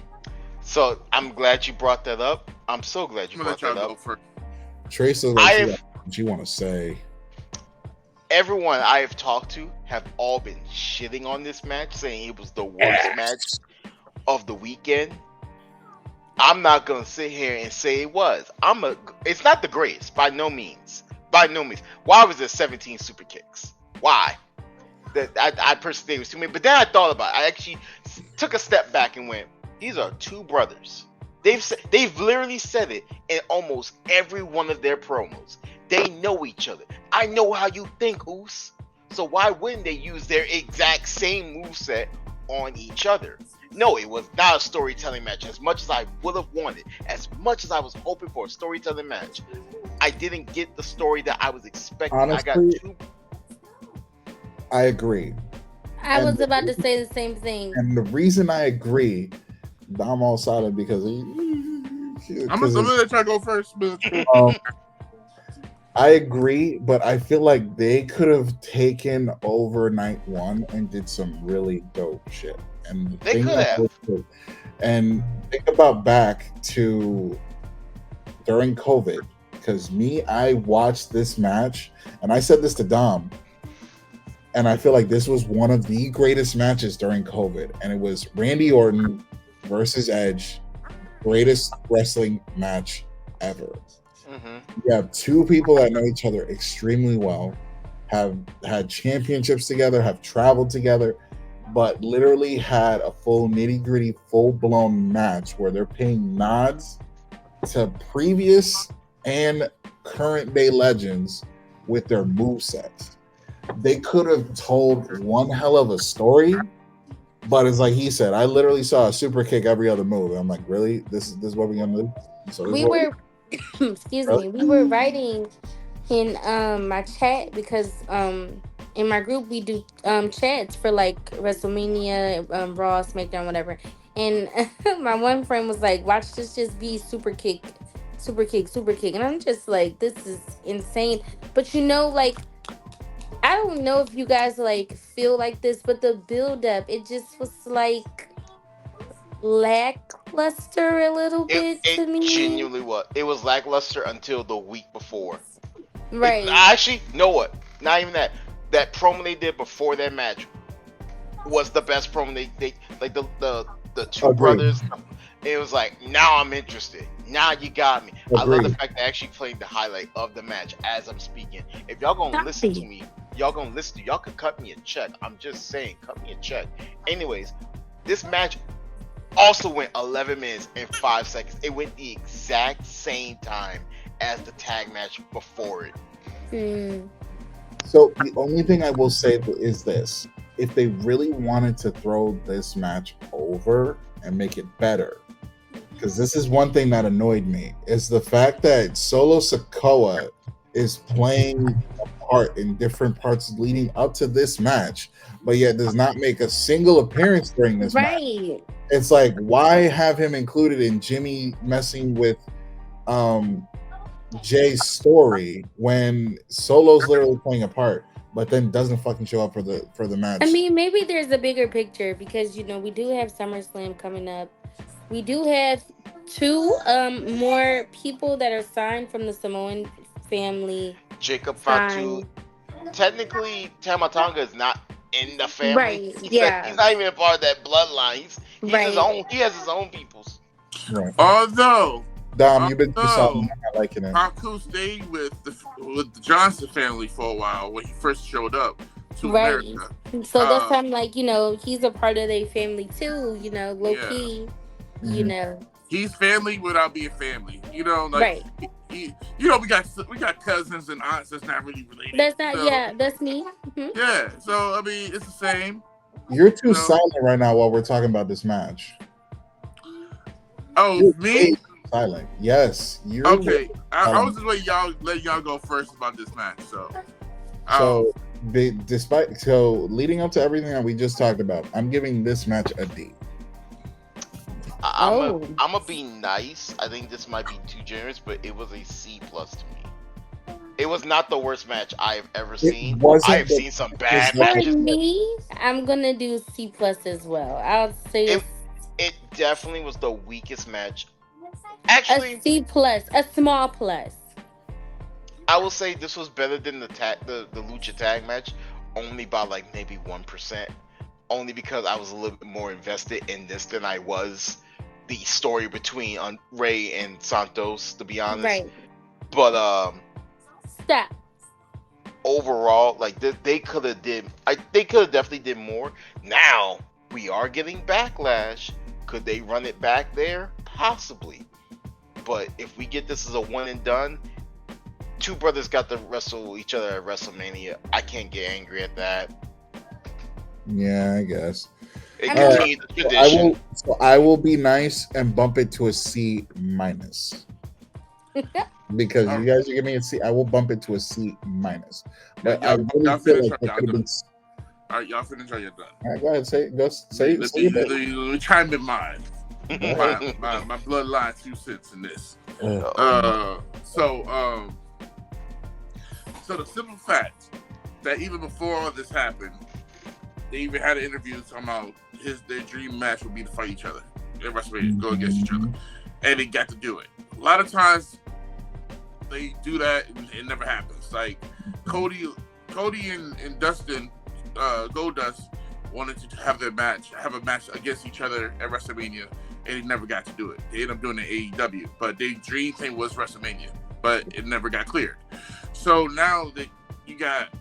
So I'm glad you brought that up. I'm so glad you I'm gonna brought let that y'all go up. first. Trace, what you want to say? Everyone I have talked to have all been shitting on this match, saying it was the worst match of the weekend. I'm not gonna sit here and say it was. It's not the greatest by no means. By no means. Why was there 17 super kicks? Why? I personally think it was too many. But then I thought about it. I actually took a step back and went, these are two brothers. They've literally said it in almost every one of their promos. They know each other. I know how you think, Oos. So why wouldn't they use their exact same moveset on each other? No, it was not a storytelling match. As much as I would have wanted, as much as I was hoping for a storytelling match, I didn't get the story that I was expecting. Honestly, I agree. I was about to say the same thing. And the reason I agree, I'm all silent because I'm gonna let y'all go first. I agree, but I feel like they could have taken over night one and did some really dope shit. And they could have. And think about back to during COVID, because I watched this match, and I said this to Dom, and I feel like this was one of the greatest matches during COVID, and it was Randy Orton versus Edge, greatest wrestling match ever. You have two people that know each other extremely well, have had championships together, have traveled together, but literally had a full nitty-gritty, full-blown match where they're paying nods to previous and current day legends with their movesets. They could have told one hell of a story, but it's like he said, I literally saw a super kick every other move. I'm like, really? This is what we're gonna do? So we were excuse me, we were writing in my chat because in my group we do chats for like WrestleMania, Raw, SmackDown, whatever. And my one friend was like, "Watch this just be super kick, super kick, super kick," and I'm just like, "This is insane." But like I don't know if you guys like feel like this, but the build up, it just was like lackluster a little bit It to me. genuinely was. It was lackluster until the week before. Right. Actually, know what? Not even that. That promo they did before that match was the best promo they like the two Agreed. brothers. It was like, now I'm interested. Now you got me. I love the Agreed. fact that I actually playing the highlight of the match as I'm speaking. If y'all gonna listen to me, y'all could cut me a check. I'm just saying, cut me a check. Anyways, this match also went 11 minutes and 5 seconds. It went the exact same time as the tag match before it. So the only thing I will say is this: if they really wanted to throw this match over and make it better, because this is one thing that annoyed me, is the fact that Solo Sikoa is playing a part in different parts leading up to this match, but yet does not make a single appearance during this match. Right. It's like, why have him included in Jimmy messing with Jay's story when Solo's literally playing a part, but then doesn't fucking show up for the match? I mean, maybe there's a bigger picture because we do have SummerSlam coming up. We do have two more people that are signed from the Samoan family. Jacob Fatu. Signed. Technically, Tamatanga is not in the family. Right, yeah. He's not even a part of that bloodline. He's Right. his own. He has his own peoples. Right. Although Dom, you've been through something. I'm not liking it. Haku stayed with the Johnson family for a while when he first showed up to Right. America. So that's why I'm like, he's a part of their family too, low Yeah. key. Mhm. He's family without being family. Right. We got cousins and aunts that's not really related. That's not, that's me. Mhm. Yeah, so I mean it's the same. You're too silent right now while we're talking about this match. Oh, You're me? Silent. Yes. You're Okay. I was just let y'all go first about this match. So leading up to everything that we just talked about, I'm giving this match a D. I'm gonna be nice. I think this might be too generous, but it was a C+ to me. It was not the worst match I've ever seen. I have seen some bad matches. For me, I'm gonna do C+ as well. I'll say it definitely was the weakest match. Actually, a C+, a small plus. I will say this was better than the Lucha Tag match, only by like maybe 1%. Only because I was a little bit more invested in this than I was the story between Rey and Santos, to be honest. Right. But Stop. Overall, like they could have definitely did more. Now we are getting backlash. Could they run it back there? Possibly. But if we get this as a one and done, two brothers got to wrestle each other at WrestleMania. I can't get angry at that. Yeah, I guess. It continued the tradition. I will be nice and bump it to a C-. Because you guys are giving me a C, I will bump it to a C-. But I really feel like that could have been. All right, y'all finish or you're done. All right, go ahead. Say Let me chime in mine. my bloodline 2 cents in this. So the simple fact that even before all this happened, they even had an interview talking about their dream match would be to fight each other at WrestleMania, go against each other, and they got to do it. A lot of times they do that and it never happens. Like Cody and Dustin Goldust wanted to have a match against each other at WrestleMania, and they never got to do it. They ended up doing it at AEW, but their dream thing was WrestleMania, but it never got cleared. So now that you got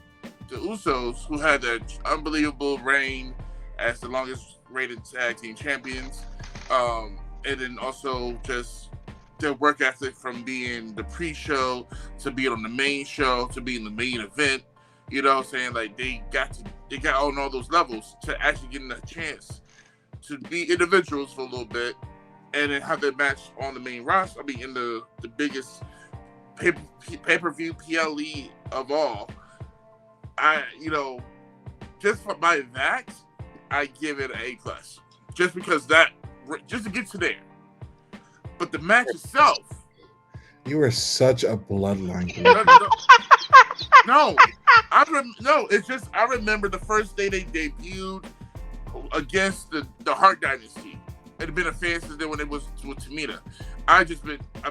the Usos, who had that unbelievable reign as the longest rated tag team champions, and then also just their work ethic from being the pre-show to being on the main show to being the main event. You know what I'm saying? Like they got on all those levels to actually getting a chance to be individuals for a little bit and then have their match on the main roster. I mean, in the biggest pay-per-view PLE of all. just by that, I give it an A+. Just because just to get to there. But the match itself. You are such a bloodline. No, it's just I remember the first day they debuted against the Hart Dynasty. I'd been a fan since then when it was with Tamina. I've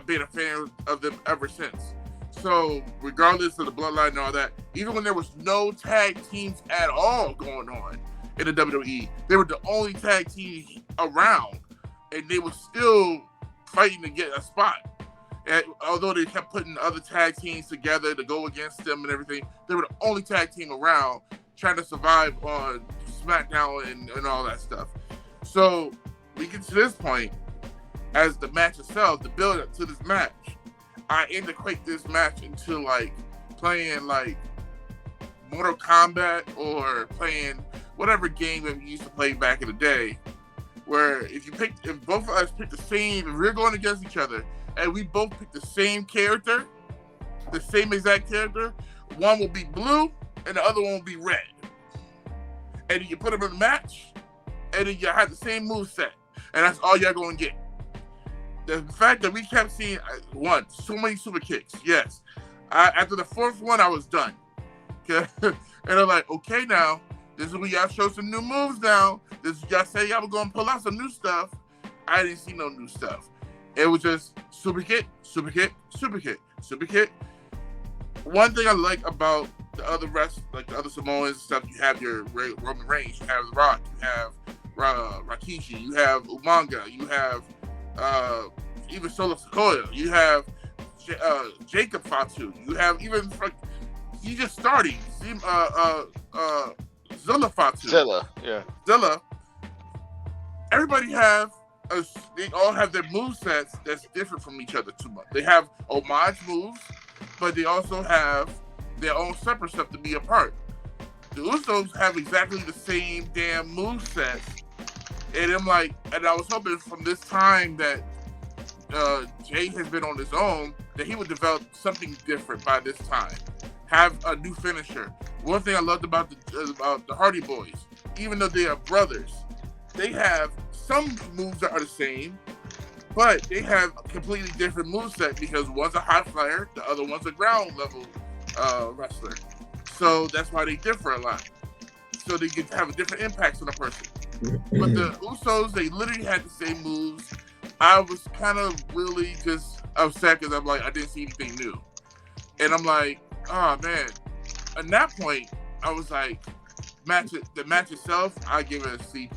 been a fan of them ever since. So regardless of the bloodline and all that, even when there was no tag teams at all going on in the WWE, they were the only tag team around, and they were still fighting to get a spot. And although they kept putting other tag teams together to go against them and everything, they were the only tag team around trying to survive on SmackDown and all that stuff. So we get to this point, as the match itself, the build up to this match, I equate this match into like playing like Mortal Kombat or playing whatever game that we used to play back in the day, where if both of us pick the same, if we're going against each other, and we both pick the same character, the same exact character, one will be blue and the other one will be red. And then you put them in a match, and then you have the same moveset, and that's all y'all going to get. The fact that we kept seeing, so many super kicks, yes. After the fourth one, I was done. Okay? And I'm like, okay, now, this is where y'all show some new moves now. This is y'all say y'all were going to pull out some new stuff. I didn't see no new stuff. It was just super kick, super kick, super kick, super kick. One thing I like about the other like the other Samoans and stuff, you have your Roman Reigns, you have The Rock, you have Rikishi, you have Umaga, you have even Solo Sikoa, you have Jacob Fatu, you have even he just starting Zilla Fatu. Zilla. Everybody they all have their movesets that's different from each other too much. They have homage moves, but they also have their own separate stuff to be a part. The Usos have exactly the same damn movesets. And I was hoping from this time that Jay has been on his own, that he would develop something different by this time. Have a new finisher. One thing I loved about the Hardy Boys, even though they are brothers, they have some moves that are the same, but they have a completely different moveset because one's a high flyer, the other one's a ground level wrestler. So that's why they differ a lot. So they can have a different impact on a person. But the Usos, they literally had the same moves. I was kind of really just upset because I'm like, I didn't see anything new. And I'm like, oh man. At that point, I was like, the match itself, I give it a C+.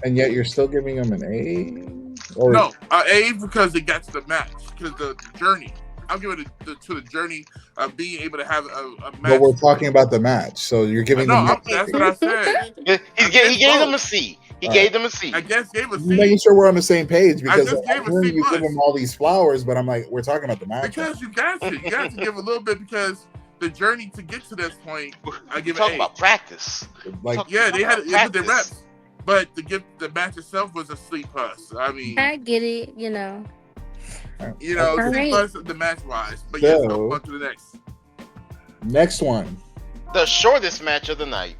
And yet you're still giving them an A? Or... No, A because it got to the match, because the journey. I'll give it to the journey of being able to have a match. But we're talking about the match, so you're giving them. That's what I said. He gave them a C. He gave them a C. I guess gave a C. Making sure we're on the same page because I'm hearing you give them all these flowers, but I'm like, we're talking about the match. Because you got to give a little bit because the journey to get to this point, I give it talking A. about practice. They had their reps, but the match itself was a C+. I mean, I get it, you know. C+ the match wise, but so, yes, on to the next one. The shortest match of the night,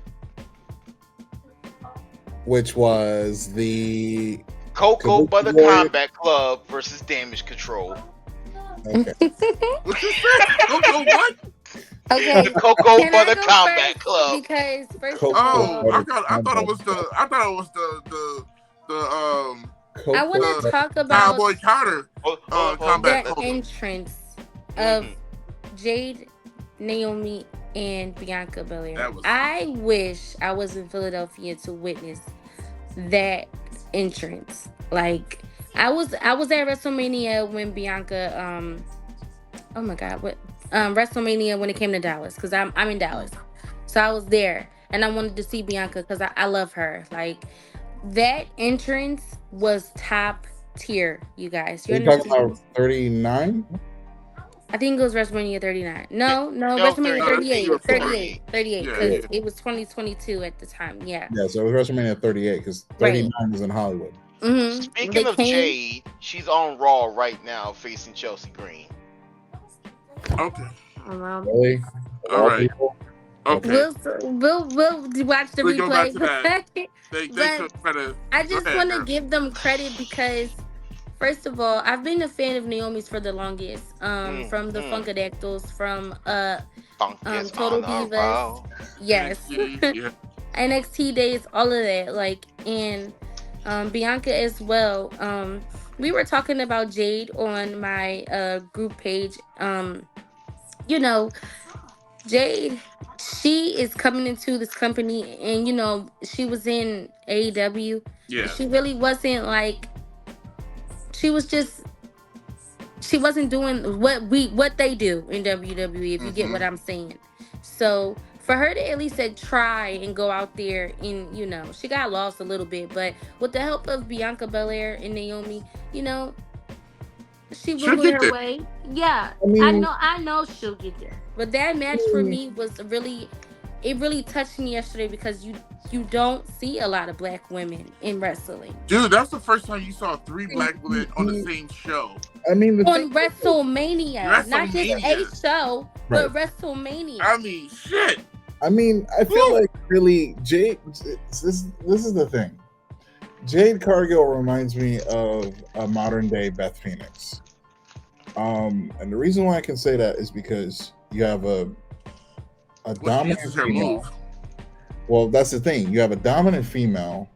which was the Coco Butter Combat Club versus Damage Control. Okay. What you say? Coco what? Okay. The Coco Butter Combat Club. Because first I of thought it was the I want to talk about Cowboy Counter combat the entrance of Jade, Naomi, and Bianca Belair. I wish I was in Philadelphia to witness that entrance. Like I was at WrestleMania when Bianca oh my god, what WrestleMania when it came to Dallas, because I'm in Dallas. So I was there and I wanted to see Bianca because I love her. Like that entrance was top tier, you guys. You're talking about 39? I think it was WrestleMania 39. No, WrestleMania 38. 38. Because it was 2022 at the time. Yeah. Yeah, so it was WrestleMania 38 because 39 was in Hollywood. Mm-hmm. Speaking of Jade, she's on Raw right now facing Chelsea Green. Okay. Really? All right. Okay. We'll watch the We go back replay. to that. They But took kind of. I Go just ahead, want to girl. give them credit because, first of all, I've been a fan of Naomi's for the longest. From the Funkadactyls, from Funk is Total on a Divas, roll. yes, NXT, yeah. NXT days, all of that, like, and Bianca as well. We were talking about Jade on my group page. You know, Jade, she is coming into this company, and she was in AEW. Yeah. She really wasn't like. She was just. She wasn't doing what they do in WWE. If you get what I'm saying, so for her to at least try and go out there and she got lost a little bit, but with the help of Bianca Belair and Naomi, you know she She'll wiggled get her there. way. Yeah, I mean, I know she'll get there. But that match for me was it really touched me yesterday because you don't see a lot of black women in wrestling. Dude, that's the first time you saw 3 black women on the same show. I mean, On WrestleMania, not just a WrestleMania. show, Right. but WrestleMania. I mean, shit. I mean, I feel like really Jade. This is the thing. Jade Cargill reminds me of a modern day Beth Phoenix. And the reason why I can say that is because you have a What dominant is her female. move? Well, that's the thing. You have a dominant female,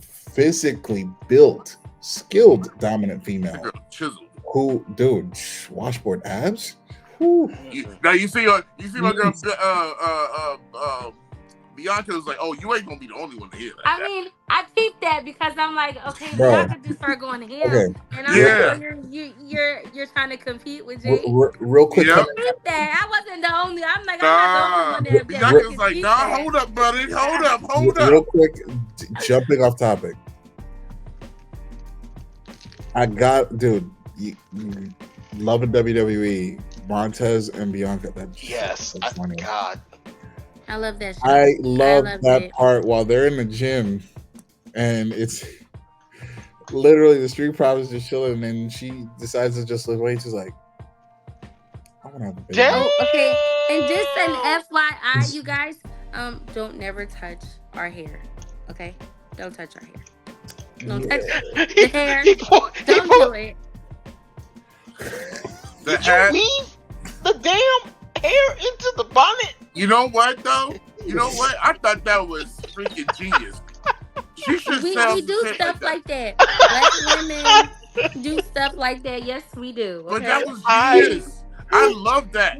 physically built, skilled dominant That female girl chiseled. who, dude, washboard abs. Whew. Now you see my girl Bianca was like, "Oh, you ain't gonna be the only one to hear that." I mean, I peeped that because I'm like, okay, Bro. Bianca just started going to him, Okay. and I'm Yeah. like, you're trying to compete with Jade. Real quick, Yep. comment- I peeped that. I wasn't the only. I'm like, I'm not the only one that have that. Bianca's can like, peep "Nah, that. hold up, buddy, hold real up." quick, jumping off topic. I got, dude, you loving WWE, Montez and Bianca. Yes, funny. God. I love that. Shit. I love loved that it. part while they're in the gym, and it's literally the Street Profits just chilling, and she decides to just lift weights. She's like, "I want to have a baby." Damn. Oh, okay. And just an FYI, you guys, don't never touch our hair. Okay, don't touch our hair. Don't touch the hair. Don't do it. The Did you hat. weave the damn hair into the bonnet? You know what though? You know what? I thought that was freaking genius. She should sell We do shit stuff like that. Black women do stuff like that. Yes, we do. But Okay? that was genius. I love that.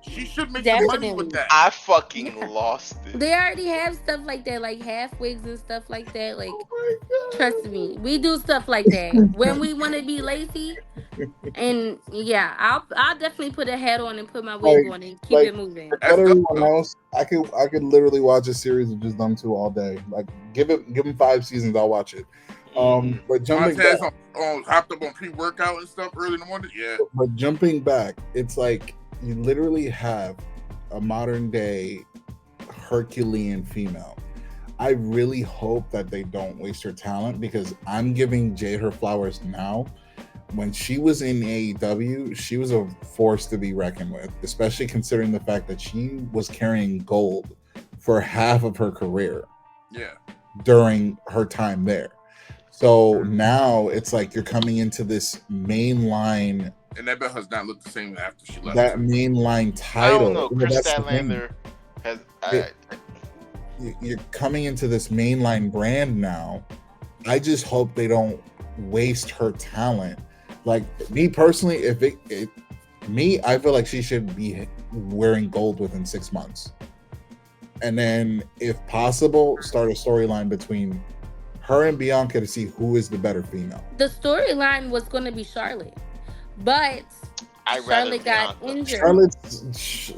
She should make some money with that. I fucking lost it. They already have stuff like that, like half wigs and stuff like that. Like, trust me, we do stuff like that when we want to be lazy. And yeah, I'll definitely put a hat on and put my wig on and keep it moving. That's But everyone dope. else, I could literally watch a series of just them two all day. Like, give them 5 seasons, I'll watch it. But jumping Montez back, hopped up on pre-workout and stuff early in the morning. Yeah. but jumping back, it's like you literally have a modern day Herculean female. I really hope that they don't waste her talent because I'm giving Jade her flowers now. When she was in AEW, she was a force to be reckoned with, especially considering the fact that she was carrying gold for half of her career Yeah. during her time there. So now it's like you're coming into this mainline, And that belt has not looked the same after she left. that mainline I title. don't know. You know, Chris that's the thing. Statlander has. You're coming into this mainline brand now. I just hope they don't waste her talent. Like me personally, if I feel like she should be wearing gold within 6 months, and then if possible, start a storyline between her and Bianca to see who is the better female. The storyline was going to be Charlotte, but Charlotte got injured. Charlotte's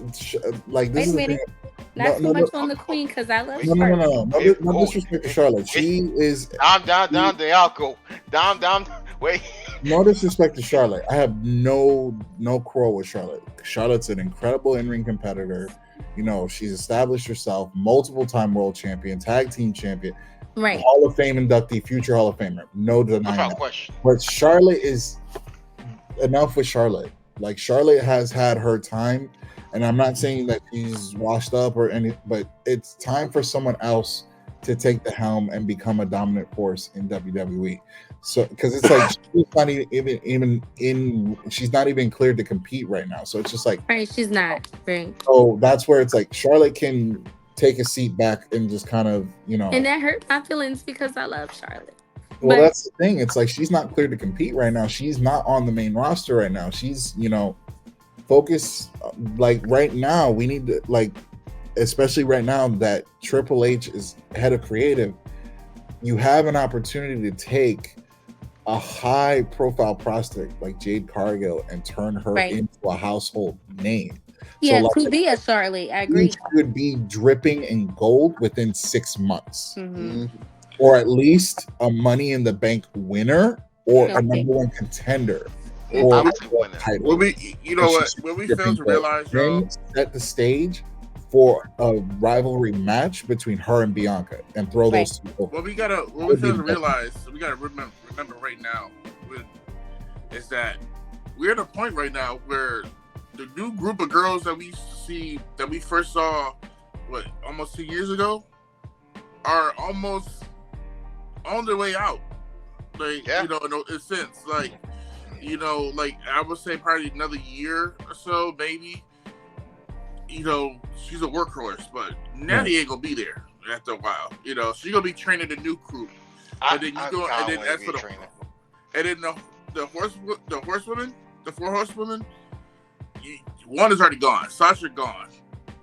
like this Wait a is the minute. thing. Not too much on the queen because I love No, Charlotte. no disrespect to Charlotte. She is Down, the alcohol. Down. Wait. no disrespect to Charlotte. I have no quarrel with Charlotte. Charlotte's an incredible in-ring competitor. You know, she's established herself, multiple-time world champion, tag team champion, Right. Hall of Fame inductee, future Hall of Famer. No denying Without that. question. But Charlotte is enough with Charlotte. Like Charlotte has had her time. And I'm not saying that she's washed up or any, but it's time for someone else to take the helm and become a dominant force in WWE. So, because it's like she's not she's not even cleared to compete right now. So it's just like, Right, she's not. Right. so that's where it's like Charlotte can take a seat back and just kind of, And that hurt my feelings because I love Charlotte. well, But that's the thing. It's like she's not cleared to compete right now. She's not on the main roster right now. She's, focus. Like right now, we need to, like, especially right now that Triple H is head of creative. You have an opportunity to take a high profile prospect like Jade Cargill and turn her Right. into a household name. yeah, like, to be a Charlotte, I she agree. should be dripping in gold within 6 months. Mhm. Or at least a Money in the Bank winner or a Okay. number one contender I or would say winner. title. When we, you know what? When we fail to realize, y'all, then set the stage for a rivalry match between her and Bianca and throw Right. those two over. what we fail to realize, we gotta remember right now, is that we're at a point right now where the new group of girls that we first saw, almost 2 years ago, are almost on their way out. Like, Yeah. in a sense, like, like I would say probably another year or so, maybe. She's a workhorse, but Natty ain't gonna be there after a while. She's gonna be training the new crew. And then and then as for and then the horsewomen, the 4 horsewomen, one is already gone. Sasha gone,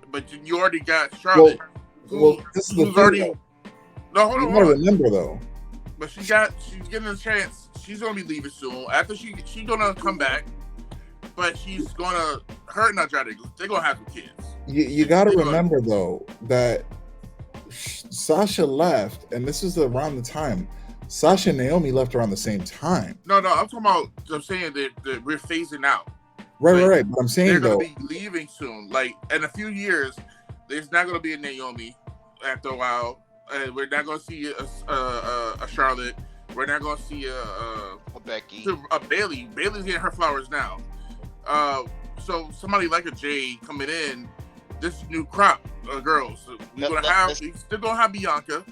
but you already got Charlotte. Well, this is the who's thing. already. Though. No, hold You on. gotta remember though. But she's getting a chance. She's gonna be leaving soon. After she's gonna come back, but she's gonna her and Andrade. They're gonna have some kids. You gotta remember though that Sasha left, and this is around the time Sasha and Naomi left around the same time. No, I'm talking about. I'm saying that we're phasing out. Right. But I'm saying They're though, gonna be leaving soon. Like in a few years, there's not gonna be a Naomi after a while. We're not gonna see a Charlotte. We're not gonna see a Becky. A Bailey. Bailey's getting her flowers now. So somebody like a Jade coming in, this new crop of girls. We still gonna have Bianca,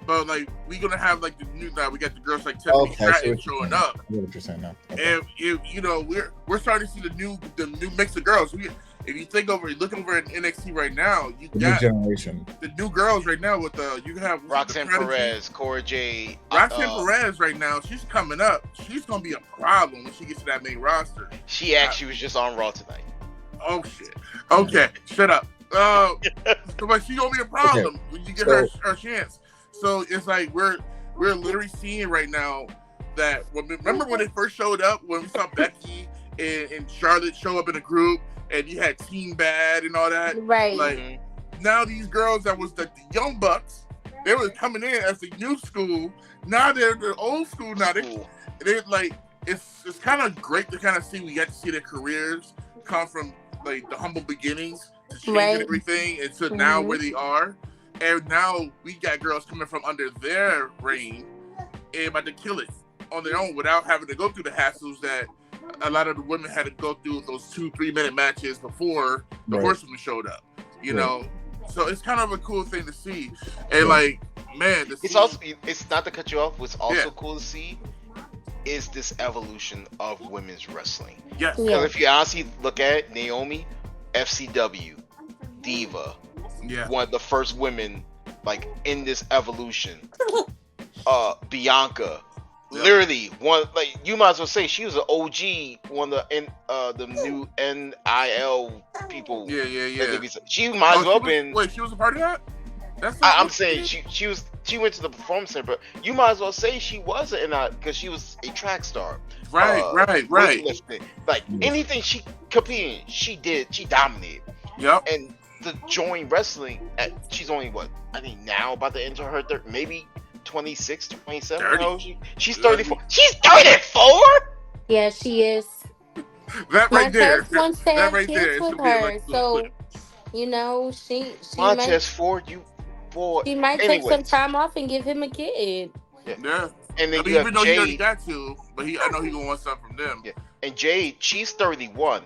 but like we gonna have like the new now. We got the girls like Tiffany Stratton showing up. I know what you're saying now. Okay. And we're starting to see the new mix of girls. If you look over at NXT right now, you got new generation. The new girls right now with you have Roxanne Perez, Cora Jade. Roxanne Perez right now, she's coming up. She's gonna be a problem when she gets to that main roster. She actually was just on Raw tonight. Oh shit. Okay, shut up. But she's gonna be a problem when you get her chance. So it's like we're literally seeing right now that remember when they first showed up when we saw Becky and Charlotte show up in a group. And you had Team Bad and all that. Right. Like, now these girls that was like the young bucks, they were coming in as the new school. Now they're the old school. Now they're like, it's kind of great to kind of see. We got to see their careers come from like the humble beginnings to change everything, and to now where they are. And now we got girls coming from under their reign and about to kill it on their own without having to go through the hassles that a lot of the women had to go through those 2-3 minute matches before the horsewomen showed up. So it's kind of a cool thing to see. And like, man, it's not to cut you off. What's also cool to see is this evolution of women's wrestling. Yes. Because if you honestly look at it, Naomi, FCW, Diva, one of the first women like in this evolution. Bianca. Literally, one like you might as well say she was an OG, one of the new NIL people. Yeah. She might as well been. Wait, she was a part of that? I'm saying she went to the performance center, but you might as well say she was an NIL because she was a track star. Right. Like anything she competed in, she did. She dominated. Yep. And to join wrestling, she's only what I think now about to enter her third, maybe. 26, 27. No, she's 34. She's 34? Yeah, she is. That right there. Wants to have right kids there. with her, so she Montez Ford, you boy. She might take some time off and give him a kid. Yeah. And then even though he already got to, but I know he gonna want something from them. Yeah. And Jade, she's 31.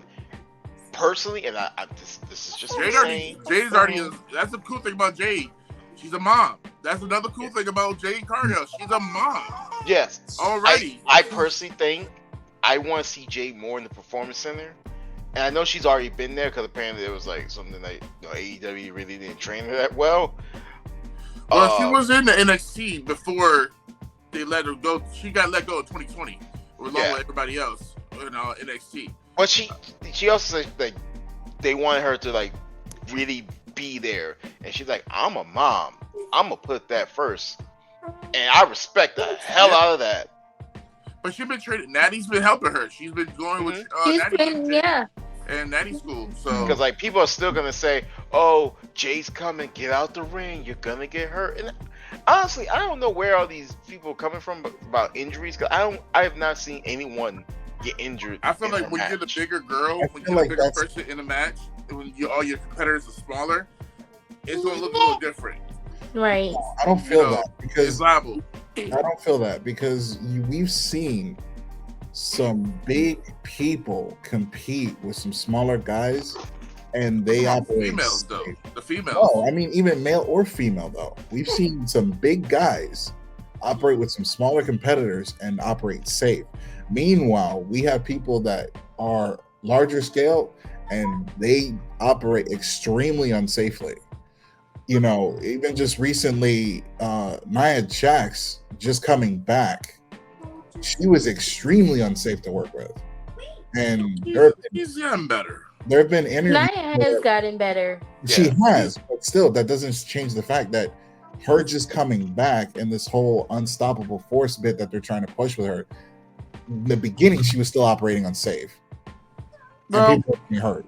personally, and this is just me Jade saying. Jade's already. That's the cool thing about Jade. She's a mom. That's another cool thing about Jade Cargill. She's a mom. Yes. Already. I personally think I want to see Jade more in the Performance Center. And I know she's already been there because apparently it was like something that AEW really didn't train her that well. Well, she was in the NXT before they let her go. She got let go in 2020, along with everybody else in NXT. But she also said like they wanted her to like really be there, and she's like, I'm a mom. I'm gonna put that first, and I respect the hell out of that. But she's been training. Natty's been helping her. She's been going with Natty and Natty School. So because like people are still gonna say, "Oh, Jay's coming. Get out the ring. You're gonna get hurt." And honestly, I don't know where all these people are coming from about injuries. Cause I have not seen anyone get injured. I feel like when you're the bigger girl, when you're the bigger person in a match, when all your competitors are smaller, it's gonna look a little different. Right. I don't feel that because it's liable. I don't feel that because we've seen some big people compete with some smaller guys, and they operate. Females though, the females. No, I mean even male or female though. We've seen some big guys operate with some smaller competitors and operate safe. Meanwhile, we have people that are larger scale and they operate extremely unsafely. You know, even just recently, Nia Jax just coming back, she was extremely unsafe to work with. And he's gotten better. There have been interviews. Nia has gotten better. She has, but still, that doesn't change the fact that her just coming back and this whole unstoppable force bit that they're trying to push with her. In the beginning, she was still operating unsafe. Well, and people getting hurt.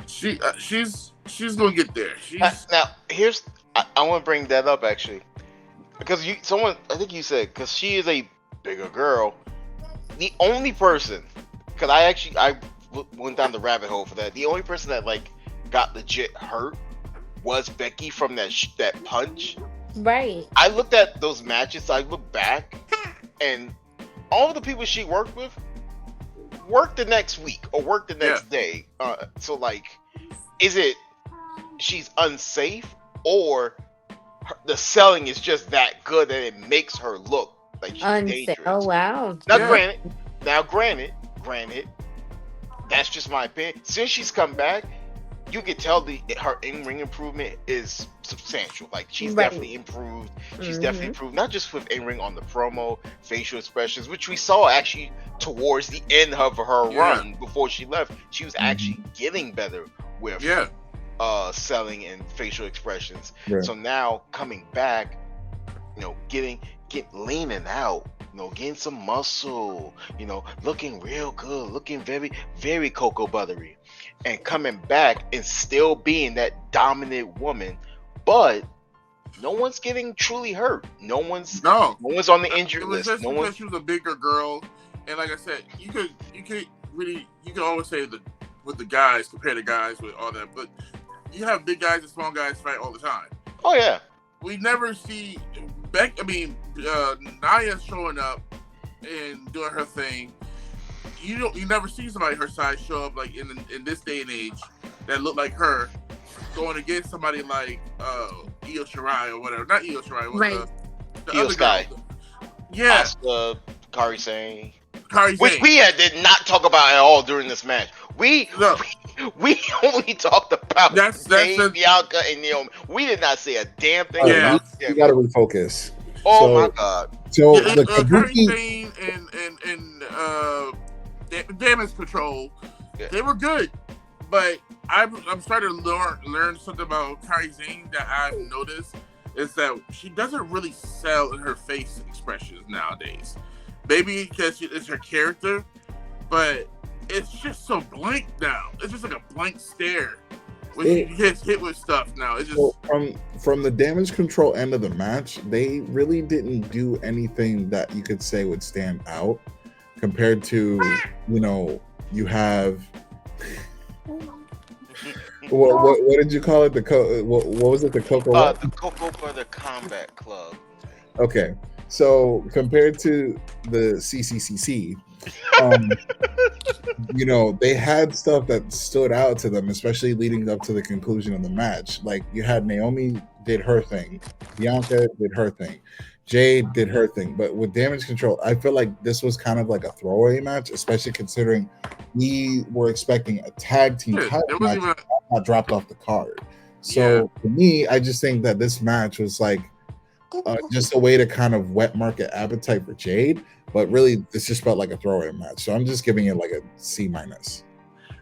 She's gonna get there. Now here's I want to bring that up actually because I think you said because she is a bigger girl. The only person because I went down the rabbit hole for that. The only person that like got legit hurt was Becky from that punch. Right. I looked at those matches. I looked back and all of the people she worked with worked the next week or worked the next day. So like, is it she's unsafe or the selling is just that good that it makes her look like she's dangerous? Oh wow! Now, granted, that's just my opinion. Since she's come back, you can tell her in-ring improvement is substantial. Like she's definitely improved. She's definitely improved, not just with in-ring on the promo, facial expressions, which we saw actually towards the end of her run before she left. She was actually getting better with selling and facial expressions. So now coming back, you know, get leaning out, you know, getting some muscle, you know, looking real good, looking very, very cocoa buttery, and coming back and still being that dominant woman, but no one's getting truly hurt. No one's on the injury list. Just because she was a bigger girl, and like I said, you could always say that with the guys, compare the guys with all that, but you have big guys and small guys fight all the time. Oh yeah. We never see Nia showing up and doing her thing. You never see somebody her size show up like in this day and age that look like her going against somebody like Io Shirai or whatever. Not Io Shirai, the Io other Sky. guy. Yeah. Asuka, Kairi Sane. Which we did not talk about at all during this match. We only talked about Bianca and Naomi. We did not say a damn thing about you gotta refocus. My god. So the Kairi Sane and Damage Control, they were good. But I'm starting to learn something about Kairi Sane that I've noticed is that she doesn't really sell in her face expressions nowadays. Maybe because it's her character, but it's just so blank now. It's just like a blank stare when she gets hit with stuff now. It's just from the Damage Control end of the match, they really didn't do anything that you could say would stand out compared to, you know, you have what did you call it? What was it? The Cocoa? The Cocoa Butter Combat Club. Okay. So compared to the CCCC, um, they had stuff that stood out to them, especially leading up to the conclusion of the match. Like you had Naomi did her thing, Bianca did her thing, Jade did her thing. But with Damage Control, I feel like this was kind of like a throwaway match, especially considering we were expecting a tag team Yeah, title there match wasn't even. that got dropped off the card. So Yeah. for me, I just think that this match was like just a way to kind of wet market appetite for Jade, but really this just felt like a throwaway match. So I'm just giving it like a C minus.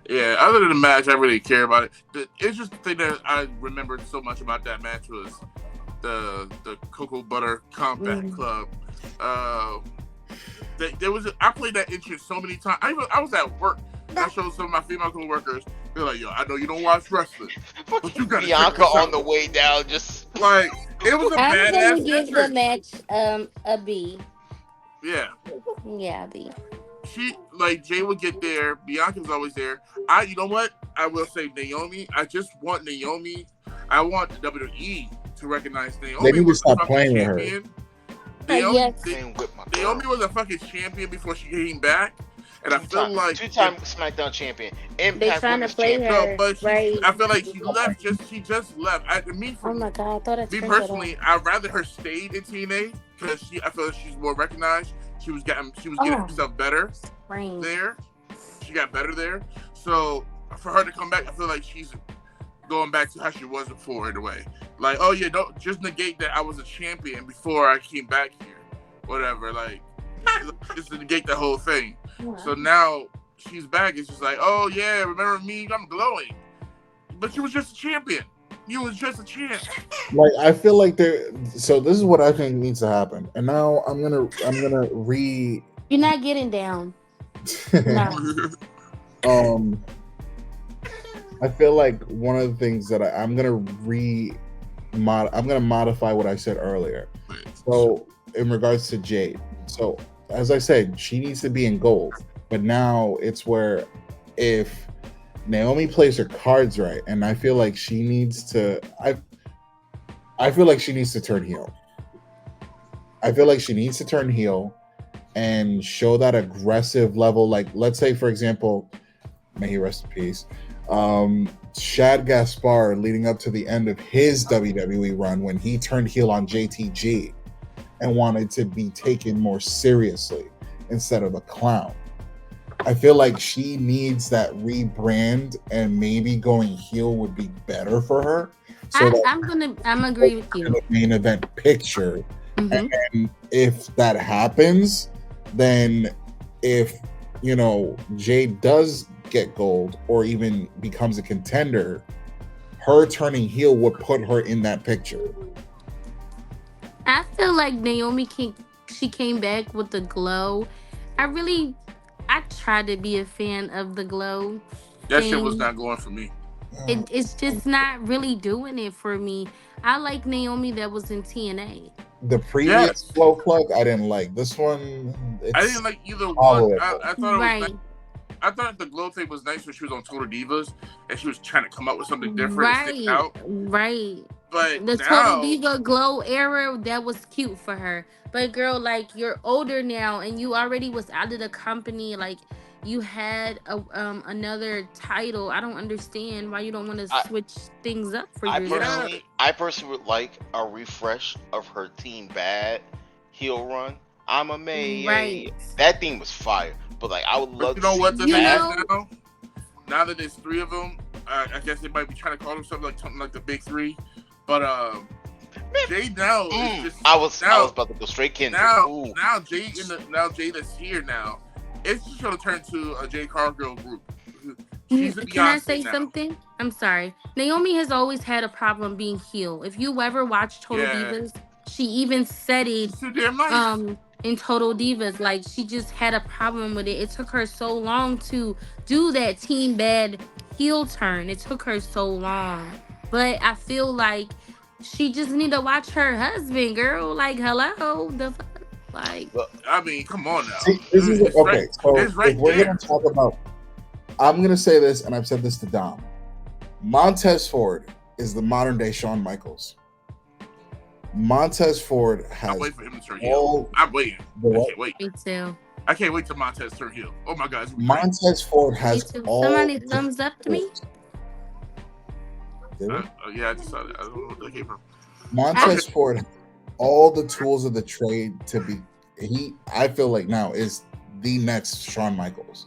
Yeah, other than the match, I really care about it. It's just the thing that I remembered so much about that match was the Cocoa Butter Combat Club. There was I played that intro so many times. I was at work. I showed some of my female coworkers. They're like, "Yo, I know you don't watch wrestling, but you gotta Bianca check this on out." the way down, just Like it was a I'm gonna badass give the entrance. match a B. Yeah. Yeah, B. Jay would get there. Bianca was always there. You know what? I will say Naomi. I just want Naomi. I want the WWE to recognize Naomi. They need to stop playing with her. Naomi was a fucking champion before she came back, and I feel like two-time SmackDown champion. They trying to play her. No, but right. I feel like she left. She just left. Oh my god! I thought I me personally, I'd rather her stayed in TNA because I feel like she's more recognized. She was getting herself better there. She got better there. So for her to come back, I feel like she's going back to how she was before in a way. Like, oh yeah, don't just negate that I was a champion before I came back here. Whatever, like just to negate the whole thing. Yeah. So now she's back. It's just like, oh yeah, remember me? I'm glowing. But you was just a champion. You was just a champ. Like I feel like so this is what I think needs to happen. And now I'm gonna You're not getting down. No. I feel like one of the things that I'm gonna modify what I said earlier. So in regards to Jade, so as I said, she needs to be in gold, but now it's where if Naomi plays her cards right, and I feel like she needs to. I feel like she needs to turn heel. I feel like she needs to turn heel and show that aggressive level. Like, let's say, for example, may he rest in peace. Shad Gaspard leading up to the end of his WWE run when he turned heel on JTG and wanted to be taken more seriously instead of a clown. I feel like she needs that rebrand, and maybe going heel would be better for her. So I'm agree with you. The main event picture, and if that happens, then if Jade does get gold or even becomes a contender, her turning heel would put her in that picture. I feel like Naomi she came back with the glow. I tried to be a fan of the glow. That shit was not going for me. It's just not really doing it for me. I like Naomi that was in TNA. The previous glow plug, I didn't like. This one, I didn't like either one. I thought it was right. nice. I thought the glow thing was nice when she was on Total Divas and she was trying to come up with something different and stick out. Right. But the Total Diva glow era, that was cute for her. But girl, like, you're older now and you already was out of the company. Like, you had another title. I don't understand why you don't want to switch things up for yourself. I personally would like a refresh of her Team Bad heel run. I'm a May. Right. That thing was fire. But like, I would love to see what the now. Now that there's three of them, I guess they might be trying to call themselves something like the big three. But Jade now is just. I was about to go straight Kendrick. Now Jade that's here now. It's just gonna turn to a Jade Cargill group. Can I say something? I'm sorry. Naomi has always had a problem being heel. If you ever watch Total Divas, she even said it. In Total Divas, like, she just had a problem with it. It took her so long to do that Team Bad heel turn. It took her so long. But I feel like she just need to watch her husband, girl. Like, hello, like. I mean, come on now. See, this is okay. So if we're gonna talk about, I'm gonna say this, and I've said this to Dom. Montez Ford is the modern day Shawn Michaels. Montez Ford has. I'm waiting for him to turn heel. I'm waiting. I can't wait. Me too. I can't wait till Montez turn heel. Oh my God, it's gonna be great. Montez Ford Me has too. all. Somebody the thumbs up to me. tools. Did it? Yeah, I just saw that. I don't know what that came from. Montez Ford has all the tools of the trade to be. I feel like now is the next Shawn Michaels.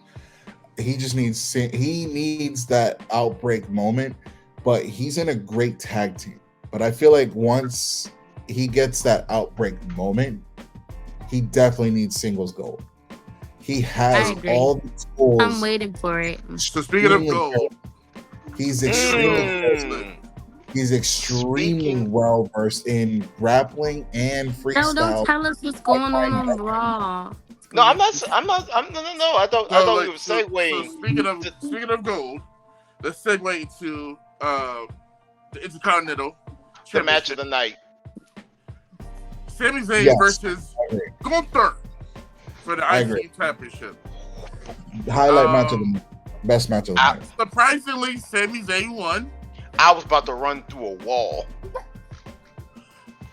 He just needs. He needs that outbreak moment, but he's in a great tag team. But I feel like once he gets that outbreak moment, he definitely needs singles gold. He I has agree. all the tools. I'm waiting for it. So speaking of gold, he's extremely Speaking- well versed in grappling and No, freestyle. don't tell us what's going on Raw. No, I'm not. No. I thought we were so segueing. speaking of gold, let's segue into the Intercontinental The match of Championship. the night. Sami Zayn Yes, versus I agree. Gunther for the I IC agree. Championship. Highlight match of the best match of the night. Surprisingly, Sami Zayn won. I was about to run through a wall.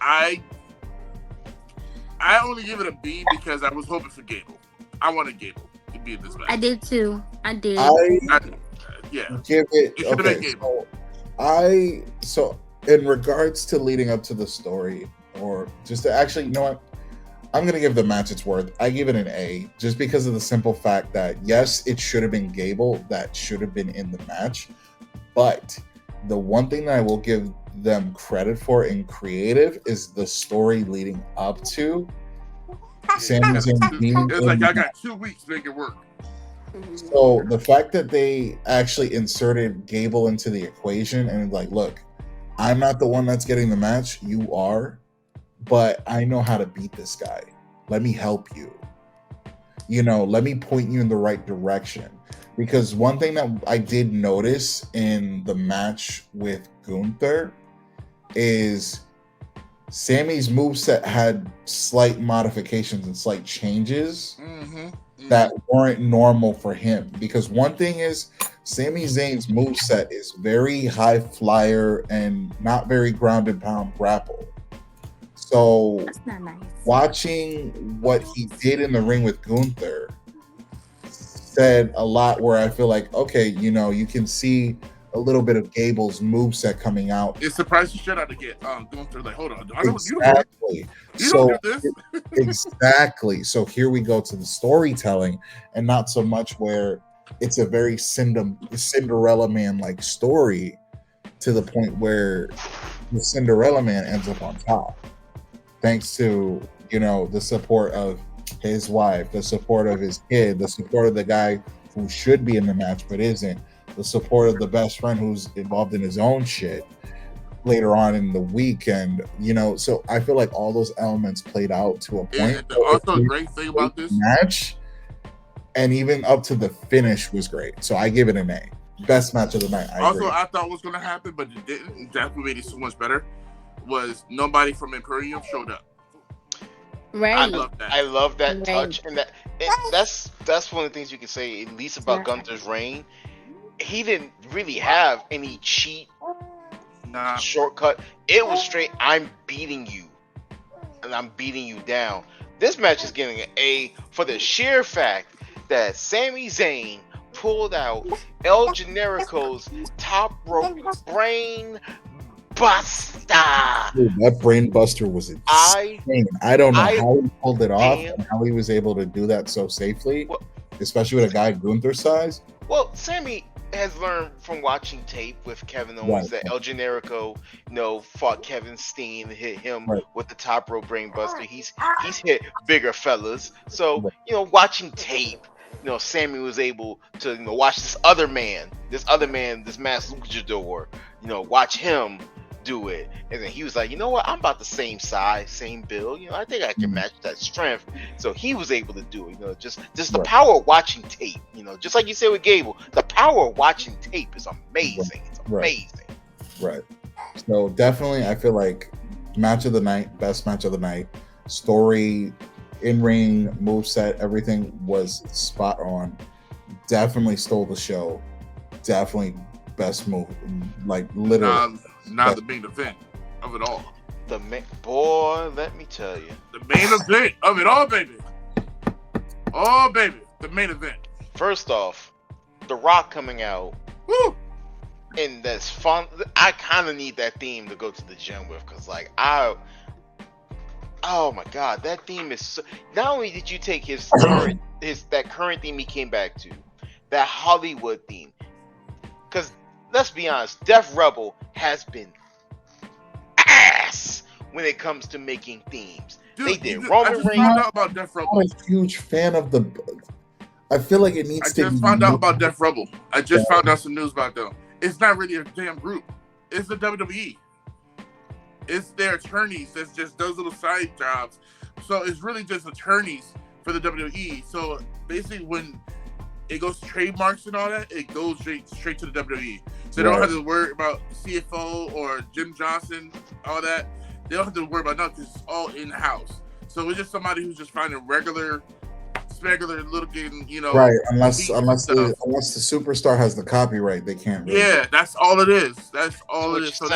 I only give it a B because I was hoping for Gable. I wanted Gable to be in this match. I did too. I did. Yeah. Give it. It should have been Okay, Gable. so in regards to leading up to the story, or just to actually, you know what? I'm gonna give the match its worth. I give it an A, just because of the simple fact that yes, it should have been Gable that should have been in the match, but the one thing that I will give them credit for in creative is the story leading up to Sami Zayn being It's in like the I got 2 weeks to make it work. So the fact that they actually inserted Gable into the equation and like, look, I'm not the one that's getting the match, you are, but I know how to beat this guy. Let me help you. Let me point you in the right direction. Because one thing that I did notice in the match with Gunther is Sammy's moveset had slight modifications and slight changes that weren't normal for him. Because one thing is, Sami Zayn's moveset is very high flyer and not very ground and pound grapple. So That's not nice. watching what he did in the ring with Gunther said a lot, where I feel like, okay, you can see a little bit of Gable's moveset coming out. It surprised the shit out of Gunther. Like, hold on, Exactly. you don't do this. Exactly. So here we go to the storytelling, and not so much where it's a very Cinderella Man like story, to the point where the Cinderella Man ends up on top, thanks to the support of his wife, the support of his kid, the support of the guy who should be in the match but isn't, the support of the best friend who's involved in his own shit later on in the weekend. So I feel like all those elements played out to a point. And also, the great thing about this match, and even up to the finish, was great. So I give it an A. Best match of the night. I agree. I thought was going to happen, but it didn't. That's what made it so much better. Was nobody from Imperium showed up. Right. I love that Right. touch, and that's one of the things you can say at least about Yeah. Gunther's reign. He didn't really have any cheat Nah. shortcut. It was straight, I'm beating you, and I'm beating you down. This match is getting an A for the sheer fact that Sami Zayn pulled out El Generico's top rope brain buster. Dude, that brain buster was insane. I don't know how he pulled it off and how he was able to do that so safely, especially with a guy Gunther's size. Well, Sammy has learned from watching tape with Kevin Owens that El Generico, fought Kevin Steen, hit him with the top rope brain buster. He's hit bigger fellas. So, watching tape, Sammy was able to, watch this man, this mass luchador, watch him do it. And then he was like, you know what? I'm about the same size, same build. I think I can match that strength. So he was able to do it. Just the power of watching tape. Just like you said with Gable, the power of watching tape is amazing. It's amazing. Right. So definitely, I feel like match of the night, best match of the night. Story, in-ring, moveset, everything was spot on. Definitely stole the show. Definitely best move. Like literally. Now the main event of it all. Boy, let me tell you. The main event of it all, baby. Oh baby, the main event. First off, The Rock coming out, Woo! and that's fun. I kind of need that theme to go to the gym with, cause like oh my god, that theme is so, not only did you take his current theme he came back to, that Hollywood theme, cause let's be honest, Def Rebel has been ass when it comes to making themes. Dude, They did I Roman just Reigns. found out about Def Rebel. I'm a huge fan of the. I feel like it needs I to. just found out about Def Rebel. I just found out some news about them. It's not really a damn group. It's the WWE. It's their attorneys that's just those little side jobs. So it's really just attorneys for the WWE. So basically, when it goes to trademarks and all that, it goes straight to the WWE. So they don't have to worry about CFO or Jim Johnson, all that. They don't have to worry about nothing because it's all in house. So it's just somebody who's just finding regular looking, Right, unless the superstar has the copyright, they can't. Really yeah, that's all it is. That's all it is. So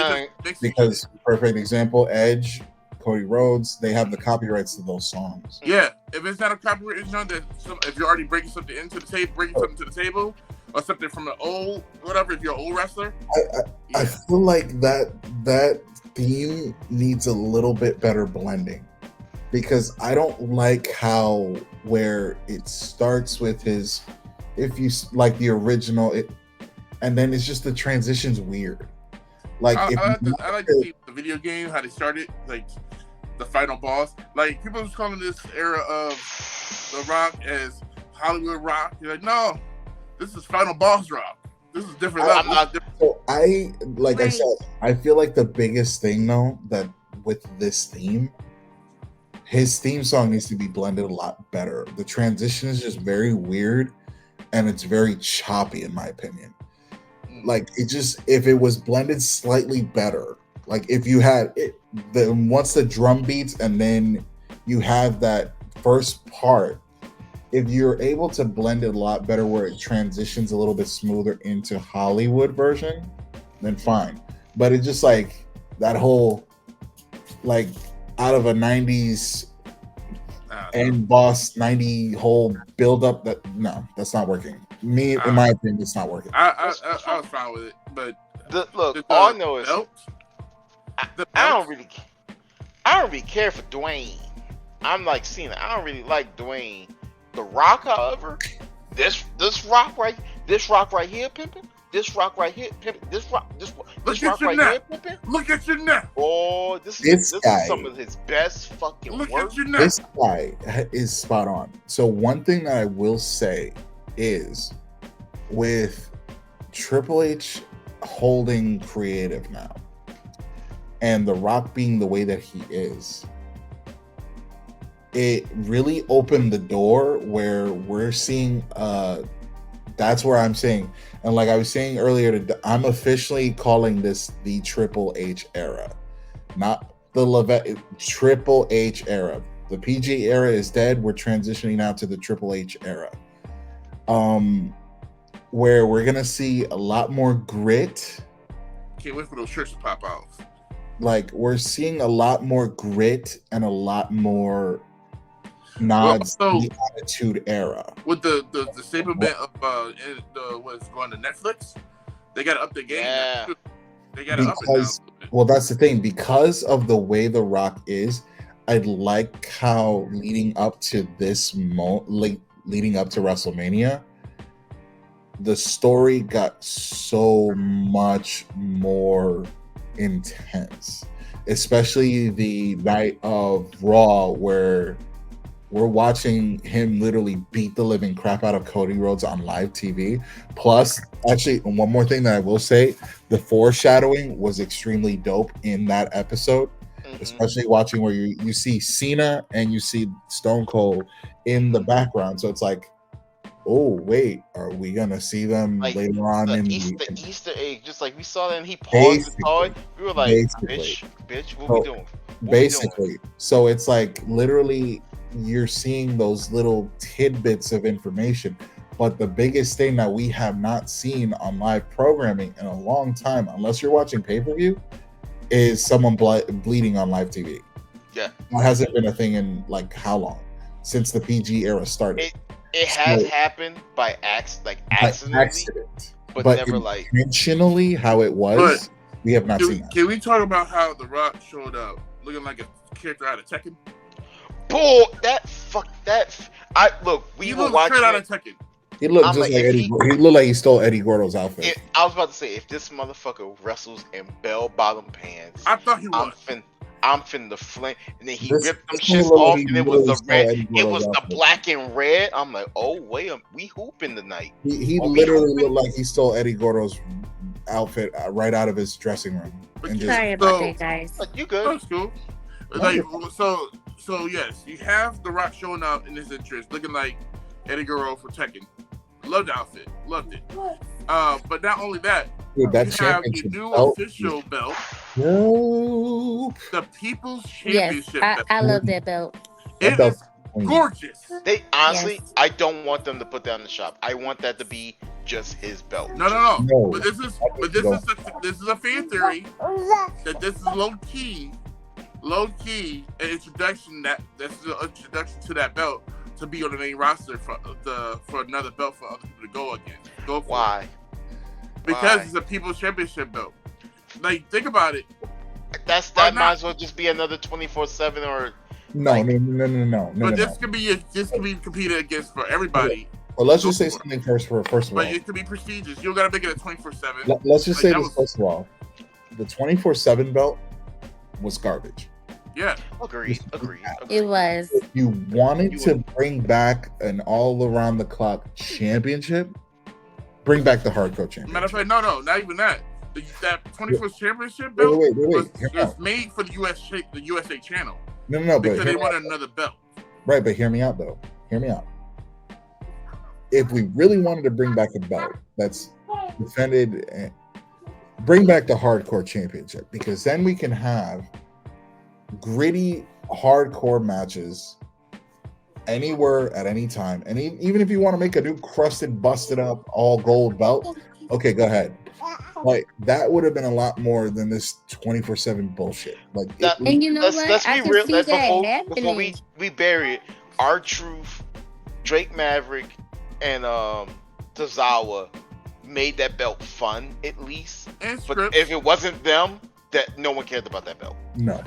because perfect example, Edge, Cody Rhodes, they have the copyrights to those songs. Yeah, if it's not a copyright, if you're already bringing something to the table, or something from an old whatever, if you're an old wrestler, I feel like that theme needs a little bit better blending. Because I don't like how where it starts with his, if you like the original, and then it's just the transition's weird. Like I like to see the video game how they started, like the final boss. Like people was calling this era of The Rock as Hollywood Rock. You're like, no, this is final boss Rock. This is different level. So I said, I feel like the biggest thing though that with this theme. His theme song needs to be blended a lot better. The transition is just very weird and it's very choppy in my opinion. Like if it was blended slightly better, like if you had it, once the drum beats and then you have that first part, if you're able to blend it a lot better where it transitions a little bit smoother into Hollywood version, then fine. But it's just like that whole like out of a 90s end boss 90 whole build up that's not working. In my opinion, it's not working. I was fine with it, but all I know is I don't really care for Dwayne. I'm like Cena. I don't really like Dwayne. The Rock, however, this rock right here, pimping. This rock right here, pimping. This rock right here, pimping. Look at your neck. Oh, this is some of his best fucking work. This guy is spot on. So one thing that I will say is with Triple H holding creative now and The Rock being the way that he is, it really opened the door where we're seeing that's where I'm saying, and like I was saying earlier, I'm officially calling this the Triple H era, not the Triple H era. The PG era is dead. We're transitioning now to the Triple H era, where we're gonna see a lot more grit. Can't wait for those shirts to pop out. Like we're seeing a lot more grit and a lot more nods to the Attitude Era. With the same event of what's going to Netflix, they got to up the game. Yeah. They got to up it now. Well, that's the thing. Because of the way The Rock is, I like how leading up to leading up to WrestleMania, the story got so much more intense, especially the night of Raw where we're watching him literally beat the living crap out of Cody Rhodes on live TV. Plus, actually, one more thing that I will say, the foreshadowing was extremely dope in that episode, especially watching where you see Cena and you see Stone Cold in the background. So it's like, oh, wait, are we going to see them like later on? The Easter egg, just like we saw them, he paused the toy. We were like, bitch, what we doing? Basically. So it's like literally you're seeing those little tidbits of information, but the biggest thing that we have not seen on live programming in a long time, unless you're watching pay-per-view, is someone bleeding on live TV. Yeah, that hasn't been a thing in like how long? Since the PG era started. It has So, happened by by accidentally, accident, but but never like. intentionally, how it was, we have not seen that. Can we talk about how The Rock showed up looking like a character out of Tekken? Bull. I look. We He were looked watching. straight out of Tekken. He looked I'm just like, like if Eddie. he- He looked like he stole Eddie Gordo's outfit. I was about to say, if this motherfucker wrestles in bell-bottom pants, I thought he was. I'm finna flame, and then he This- ripped them this shits one looked off, like he and it was literally the stole red. Eddie It Gordo's was the outfit. black and red. I'm like, oh wait, we hooping tonight. He Are we literally hooping? looked like he stole Eddie Gordo's outfit right out of his dressing room. And just, Sorry about that, guys. Like, you good? That's cool. Like, so yes, you have The Rock showing up in his interest, looking like Eddie Guerrero for Tekken. Loved the outfit, loved it. But not only that, dude, that you have the championship new belt. official belt, Yo, the People's Yes, Championship I belt. love that belt. that It belt's is clean. gorgeous. They honestly, Yes. I don't want them to put that in the shop. I want that to be just his belt. No. No. But this is a fan theory that this is low key an introduction that's the introduction to that belt to be on the main roster for another belt for other people to go for. Why? Because Why? it's a People's Championship belt. Like, think about it. That Why might not? as well just be another 24/7 or. No, Like- But this could be competed against for everybody. Well, let's just say something first of all. But it could be prestigious. You don't gotta make it a 24/7. Let's just Like, say that this was- first of all. The 24/7 belt was garbage. Yeah. Agreed. It was. If you wanted to bring back an all around the clock championship, bring back the hardcore championship. Matter of fact, no, not even that. That 24 championship belt Wait. Hear me was out. made for the USA channel No, but because hear they me out. wanted another belt. Right, but hear me out though. Hear me out. If we really wanted to bring back a belt that's defended, bring back the hardcore championship, because then we can have gritty hardcore matches anywhere at any time. And even if you want to make a new crusted, busted up, all gold belt, okay, go ahead. Like, that would have been a lot more than this 24/7 bullshit. Like, And you know what? Let's I be can real. see Let's that before happening. we bury it. R-Truth, Drake Maverick, and Tozawa made that belt fun at least. And But scripts. if it wasn't them, that no one cared about that belt. no,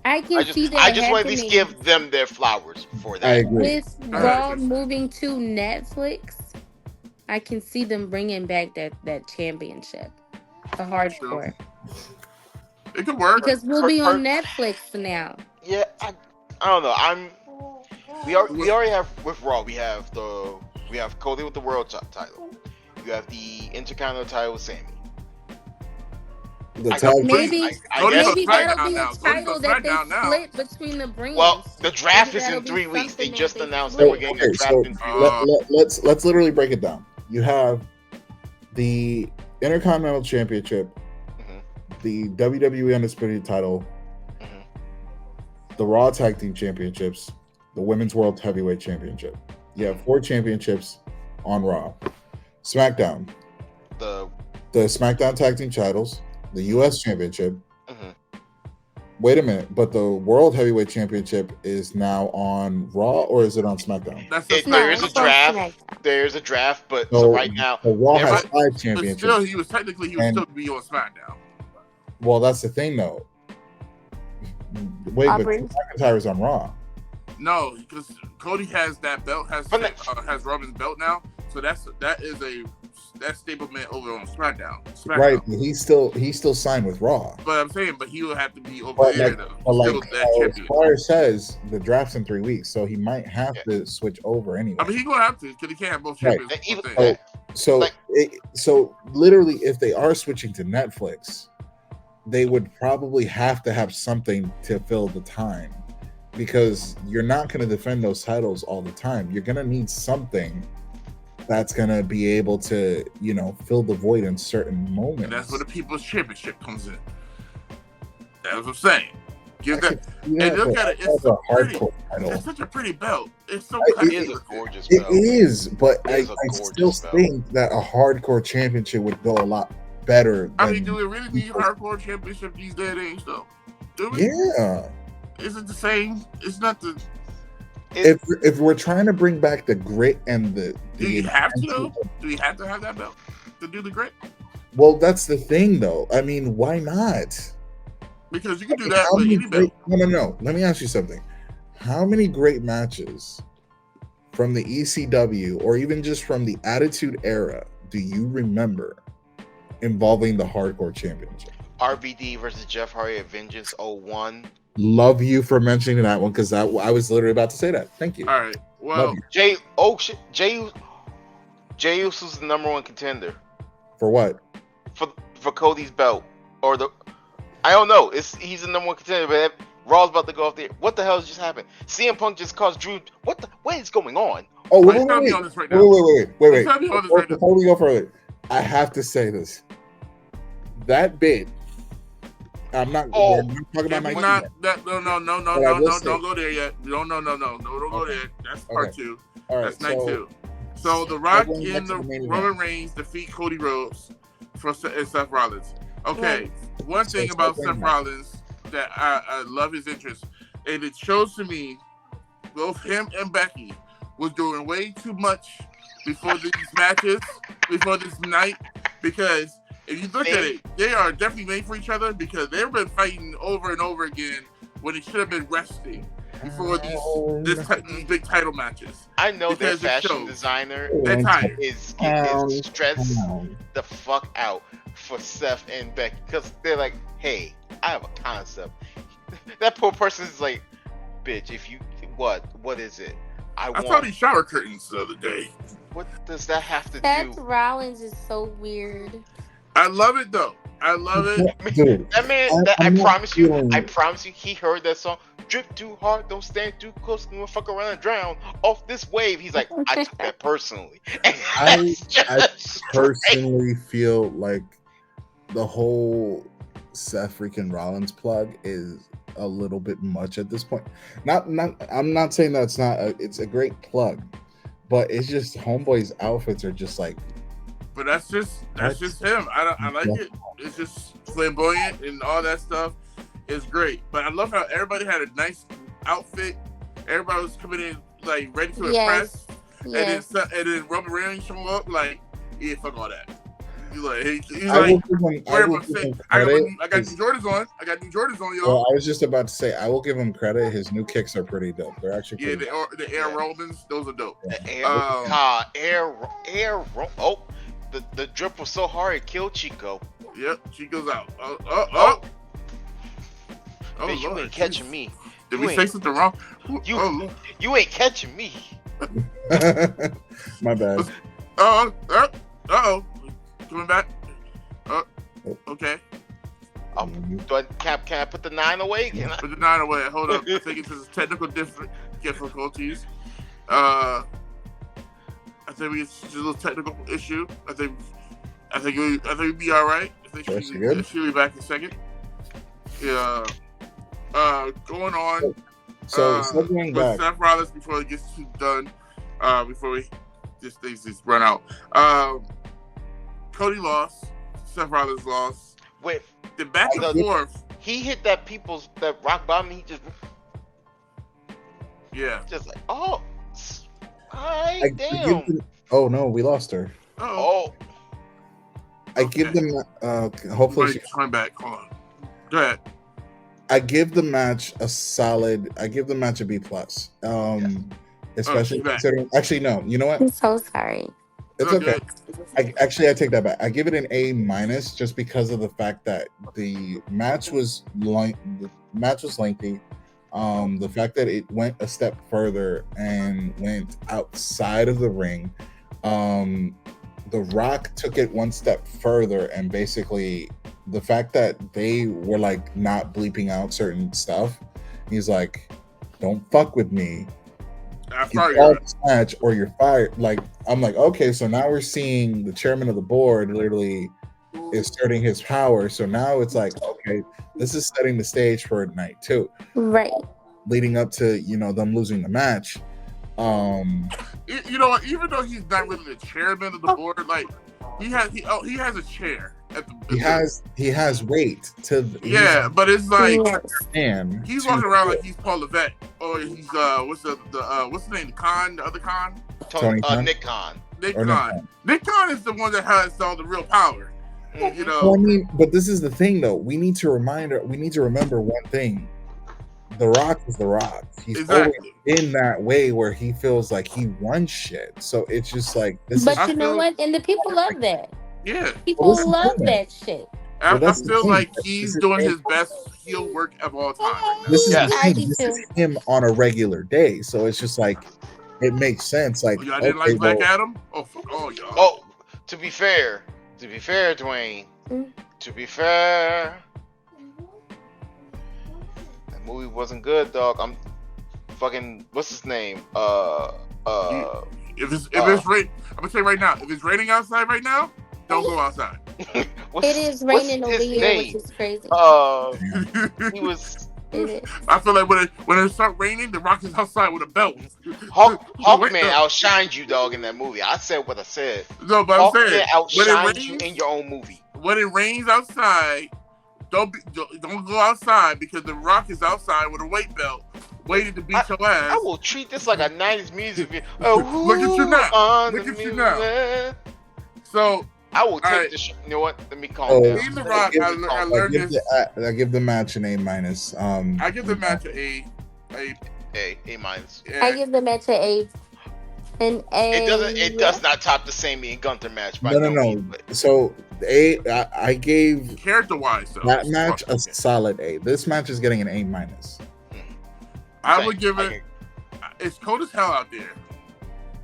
I can see that I just want to at happening least give them their flowers for I that. agree. with I Raw agree. moving to Netflix. I can see them bringing back that championship, the hardcore, It could work. because we'll be on Netflix now. Yeah, I don't know. We already have with Raw. We have Cody with the world title. You have the Intercontinental title with Sammy. The I tag got- Maybe, I Cody's guess- on maybe SmackDown that'll be now. a Cody's title on that they SmackDown now. split between the brands. Well, the draft Maybe is that'll in be 3 weeks. They something just that they announced split. that we're getting a draft so in 3 weeks. let's literally break it down. You have the Intercontinental Championship, Mhm. the WWE Undisputed title, Mhm. the Raw Tag Team Championships, the Women's World Heavyweight Championship. You have 4 championships on Raw. SmackDown, The the SmackDown Tag Team titles, the US Championship. mhm. Wait a minute, but the World Heavyweight Championship is now on Raw, or is it on SmackDown? That's the No, There is a it's on draft. SmackDown. There's a draft, but So, so right now, the Raw has every- 5 But championships. still, he would And- still be on SmackDown. Well, that's the thing, though. Wait, but Aubrey? McIntyre's on Raw. No, because Cody has that belt, has Roman's belt now. So that is that stablement over on SmackDown. Right, but he's still signed with Raw. But I'm saying, but he will have to be over But there like, though. but like Still that champion. Squire says, the draft's in 3 weeks, so he might have to switch over anyway. I mean, he's gonna have to because he can't have both Right. champions. And even- Both things. So, Like- so literally, if they are switching to Netflix, they would probably have to have something to fill the time, because you're not going to defend those titles all the time. You're going to need something that's going to be able to, fill the void in certain moments. And that's where the People's Championship comes in. That's what I'm saying. Give I that. could see that, And look but at it. that's It's so a pretty. hardcore title. It's such a pretty belt. It's so It cutting. It is a gorgeous It belt. is, but It I is a still gorgeous belt. think that a hardcore championship would go a lot better. I than- mean, do we really need hardcore championship these day and age though? Do we? Yeah. Is it the same? It's not the. if we're trying to bring back the grit and the Do you have to though? Do we have to have that belt to do the grit? well, that's the thing though. I mean, why not? Because you can do that How with many any belt. no. Let me ask you something. How many great matches from the ECW or even just from the Attitude Era do you remember involving the Hardcore Championship? RVD versus Jeff Hardy at Vengeance 01. Love you for mentioning that one because I was literally about to say that. Thank you. All right. Well, Love you. Jey Uso's the number one contender For what? for Cody's belt or the. I don't know. He's the number one contender, but Raw's about to go off there. What the hell has just happened? CM Punk just caused Drew. What is going on? Oh, wait, tell me on this right now. Wait. Tell me on this right now. Before we go further, I have to say this. That bit. I'm not. Oh, we're not talking about my. Not that. No. Don't go there yet. No. Don't go Okay. there. That's part Okay. 2. All right. That's night 2. So The Rock and the Roman Reigns defeat Cody Rhodes and Seth Rollins. Okay. One thing about Seth Rollins that I love his interest, and it shows to me both him and Becky was doing way too much before these matches, before this night, because if you look at it, they are definitely made for each other because they've been fighting over and over again when it should have been resting before these big title matches. I know their fashion designer They're tired. is stressed the fuck out for Seth and Becky because they're like, hey, I have a concept. That poor person is like, bitch, if you what is it? I saw these shower curtains the other day. What does that have to Seth do? Rollins is so weird. I love it though. I love it. Dude, That man, I promise you, he heard that song. Drip too hard, don't stand too close, and we'll fuck around and drown off this wave. He's like, I took that personally. I personally feel like the whole Seth freaking Rollins plug is a little bit much at this point. I'm not saying that it's a great plug, but it's just Homeboy's outfits are just like. But that's just him. I like it. It's just flamboyant and all that stuff is great. But I love how everybody had a nice outfit. Everybody was coming in like ready to impress. Yes. And then Roman Reigns show up like, yeah, fuck all that. He's like, I got new Jordans on. Y'all. Well, I was just about to say, I will give him credit. His new kicks are pretty dope. They're actually pretty dope. The Air Romans, those are dope. The drip was so hard it killed Chico. Yep, Chico's out. Bitch, you ain't catching me. Did we say something wrong? You ain't catching me. My bad. Coming back. Okay. Can I put the 9 away? Put the 9 away. Hold up. I think it's just technical difficulties. I think it's just a little technical issue. I think we'll be all right. I think she'll be back in a second. Yeah. Going on. So going back. Seth Rollins before it gets too done. Before we just run out. Cody lost. Seth Rollins lost. Wait. The back and forth. He hit that rock bottom. He just. Yeah. Just like, oh. Damn. Oh no, we lost her. Oh. I give them. Hopefully she's coming back. Hold on. Go ahead. I give the match a solid. I give the match a B+. Especially considering. Actually, no. You know what? I'm so sorry. It's okay. I take that back. I give it an A- just because of the fact that the match was lengthy. The fact that it went a step further and went outside of the ring. The Rock took it one step further, and basically the fact that they were like not bleeping out certain stuff. He's like, "Don't fuck with me. This match or you're fired." Like, I'm like, okay, so now we're seeing the chairman of the board literally asserting his power. So now it's like, okay, this is setting the stage for night 2, right? Leading up to them losing the match. Even though he's not really the chairman of the board, like He has a chair at the. He has weight to. Yeah, but it's like man. He's walking around like he's Paul Levesque, or he's what's the name? The other Khan? Tony Khan? Nick Khan. Nick Khan is the one that has all the real power. You know. Well, I mean, but this is the thing, though. We need to remember one thing. The Rock is The Rock. He's always in that way where he feels like he runs shit. So it's just like this. But you know what? And the people love that. Yeah, people love that shit. I feel like he's doing his best heel work of all time right now. This is him on a regular day, so it's just like it makes sense. Like, y'all didn't like Black Adam? Oh, fuck all y'all. Oh, to be fair, Dwayne. To be fair, that movie wasn't good, dog. I'm fucking. What's his name? If it's rain, I'm gonna say right now. If it's raining outside right now, don't go outside. It is raining over here, which is crazy. He was. I feel like when it starts raining, the Rock is outside with a belt. Hawkman outshined you, dog, in that movie. I said what I said. No, but I'm saying outshined you in your own movie. When it rains outside, don't go outside because the Rock is outside with a weight belt, waiting to beat your ass. I will treat this like a 90s music video. Look at you now. Look at you now. So. I will take this. You know what? Let me calm down. The Rock, I learned this. I give the match an A minus. I give the match an A. A minus. Yeah. I give the match an A. An A. It does not top the Sammy and Gunther match. No. So I gave character-wise that match a solid A. This match is getting an A minus. I would give it. It's cold as hell out there,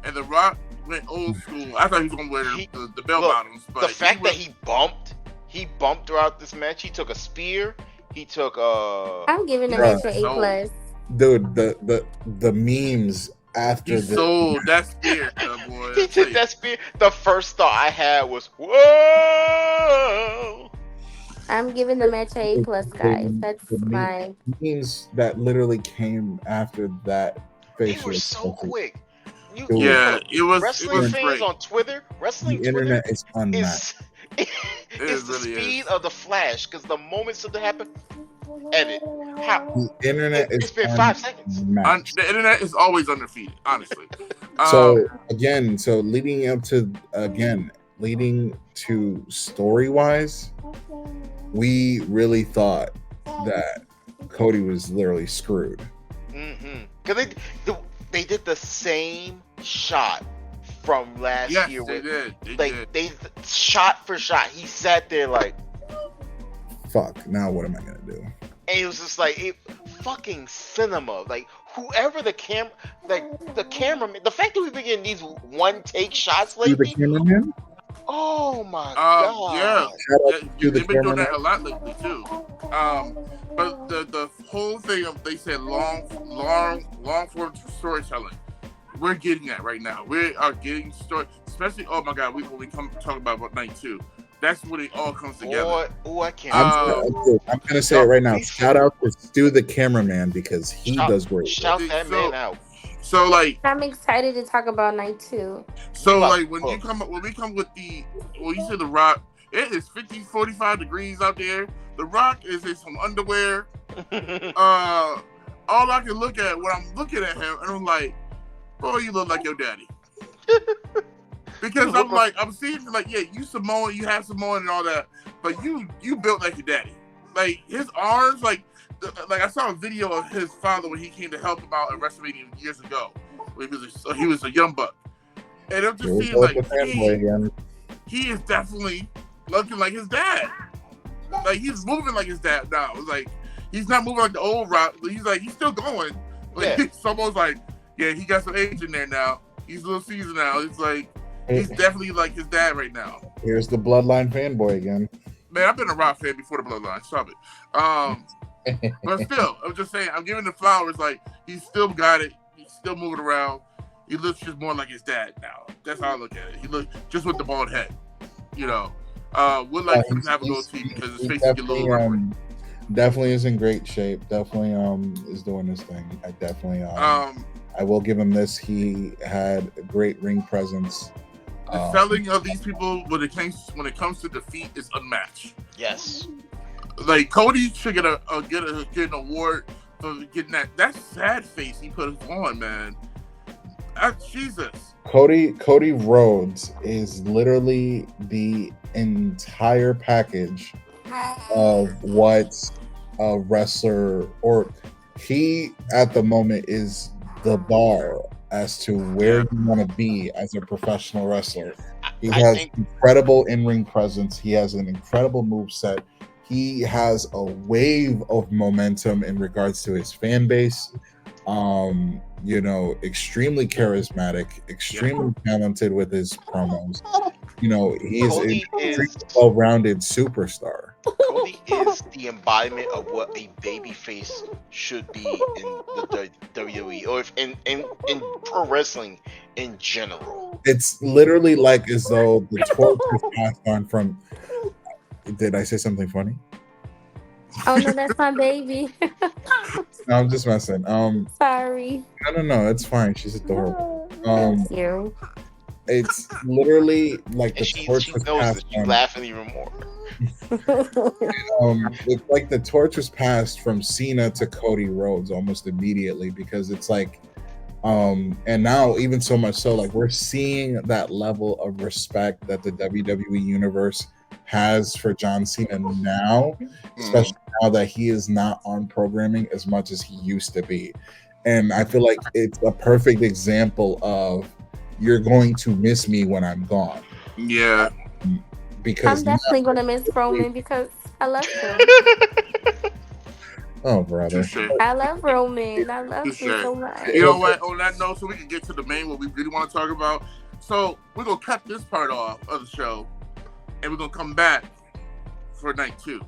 and The Rock went old school. I thought he was going to wear the bell bottoms. But the fact that he bumped throughout this match. He took a spear. He took I'm giving the match an A+. Dude, the memes after that spear, boy. He took that spear. The first thought I had was, whoa! I'm giving the match an A+, guys. That's my memes that literally came after that. They were so quick. It was wrestling fans great. On Twitter. Wrestling the internet is unmatched. It's the speed of the flash because the moment something happened, edit. How? The internet it's been 5 seconds. The internet is always undefeated, honestly. So leading to story wise, we really thought that Cody was literally screwed. Because they did the same shot from last year. Yes, they did. They shot for shot. He sat there like, fuck, now what am I going to do? And it was just like, fucking cinema. Like, whoever the cameraman, the fact that we've been getting these one take shots lately. The cameraman? Oh my god. Yeah. They've been doing that a lot lately too. But the whole thing of they said long form storytelling. We're getting that right now. We are getting story, especially when we come talk about night 2. That's when it all comes together. I can't. I'm gonna say it right now. Shout out to Stu the cameraman because he does great. Shout that man out. So I'm excited to talk about night 2. So when we come with when you say The Rock, it is 45 degrees out there. The Rock is in some underwear. All I can look at when I'm looking at him, and I'm like, "Boy, you look like your daddy." Because I'm seeing you Samoan, you have Samoan and all that, but you built like your daddy. Like his arms, like I saw a video of his father when he came to help him out at Wrestlemania years ago. He was a young buck, and I'm just seeing he is definitely looking like his dad. Like he's moving like his dad now. It's like he's not moving like the old Rock. He's still going. Like it's almost like he got some age in there now. He's a little seasoned now. It's like he's definitely like his dad right now. Here's the Bloodline fanboy again. Man, I've been a Rock fan before the Bloodline. Stop it. But still, I'm just saying, I'm giving the flowers. Like he's still got it. He's still moving around. He looks just more like his dad now. That's how I look at it. He looks just with the bald head. Would like him to have a goatee because his face is a little rougher. Definitely is in great shape. Definitely is doing this thing. I definitely I will give him this. He had a great ring presence. The selling of these people when it comes to defeat is unmatched. Yes. Like Cody should get an award for getting that sad face he put on, man. Jesus. Cody Rhodes is literally the entire package of what a wrestler, or he at the moment is the bar as to where you want to be as a professional wrestler. He has incredible in-ring presence. He has an incredible moveset. He has a wave of momentum in regards to his fan base. Extremely charismatic, extremely talented with his promos. He's a well-rounded superstar. Cody is the embodiment of what a babyface should be in the WWE, or in pro wrestling in general. It's literally like as though the torch was passed on from. Did I say something funny? Oh no, that's my baby. No, I'm just messing. Sorry. No, it's fine. She's adorable. Thank you. It's literally like the torch was passed. She's laughing even more. It's like the torch was passed from Cena to Cody Rhodes almost immediately, because it's like, and now even so much so, like we're seeing that level of respect that the WWE universe has for John Cena now, especially now that he is not on programming as much as he used to be. And I feel like it's a perfect example of you're going to miss me when I'm gone. Yeah. Because I'm definitely going to miss Roman because I love him. Oh, brother. I love Roman. I love him so much. You know what? On that note, so we can get to the main, what we really want to talk about. So we're going to cut this part off of the show, and we're going to come back for night 2.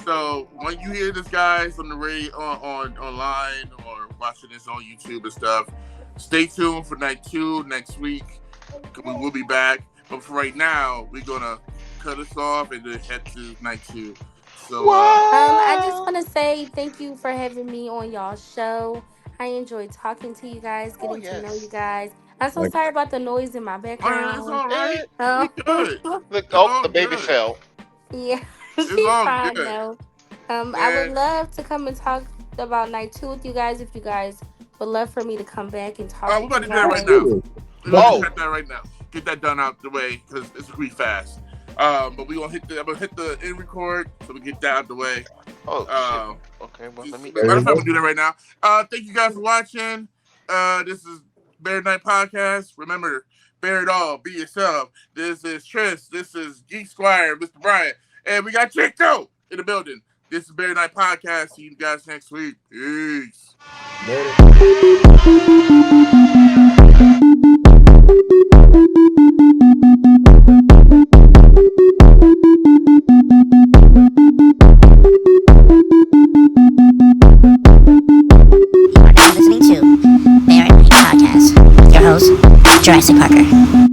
So when you hear this, guys, on the radio, online, or watching this on YouTube and stuff, stay tuned for night 2 next week. We will be back. But for right now, we're going to cut us off and then head to night 2. So, I just want to say thank you for having me on y'all's show. I enjoyed talking to you guys, getting to know you guys. I'm so sorry about the noise in my background. It's all right. Look, the baby fell. Yeah, it's she's all fine good. though. I would love to come and talk about night 2 with you guys. If you guys would love for me to come back and talk. We're about to do that right now. We're about to get that right now. Get that done out the way because it's gonna be fast. But we gonna hit the end record so we get that out the way. Okay, well let me. Matter of fact, we'll do that right now. Thank you guys for watching. This is BearatNight Podcast. Remember, bear it all, be yourself. This is Tris. This is Geek Squire, Mr. Brian, and we got Chico in the building. This is BearatNight Podcast. See you guys next week. Peace. Listening to BearatNight Podcast with your host, Jurassic Parker.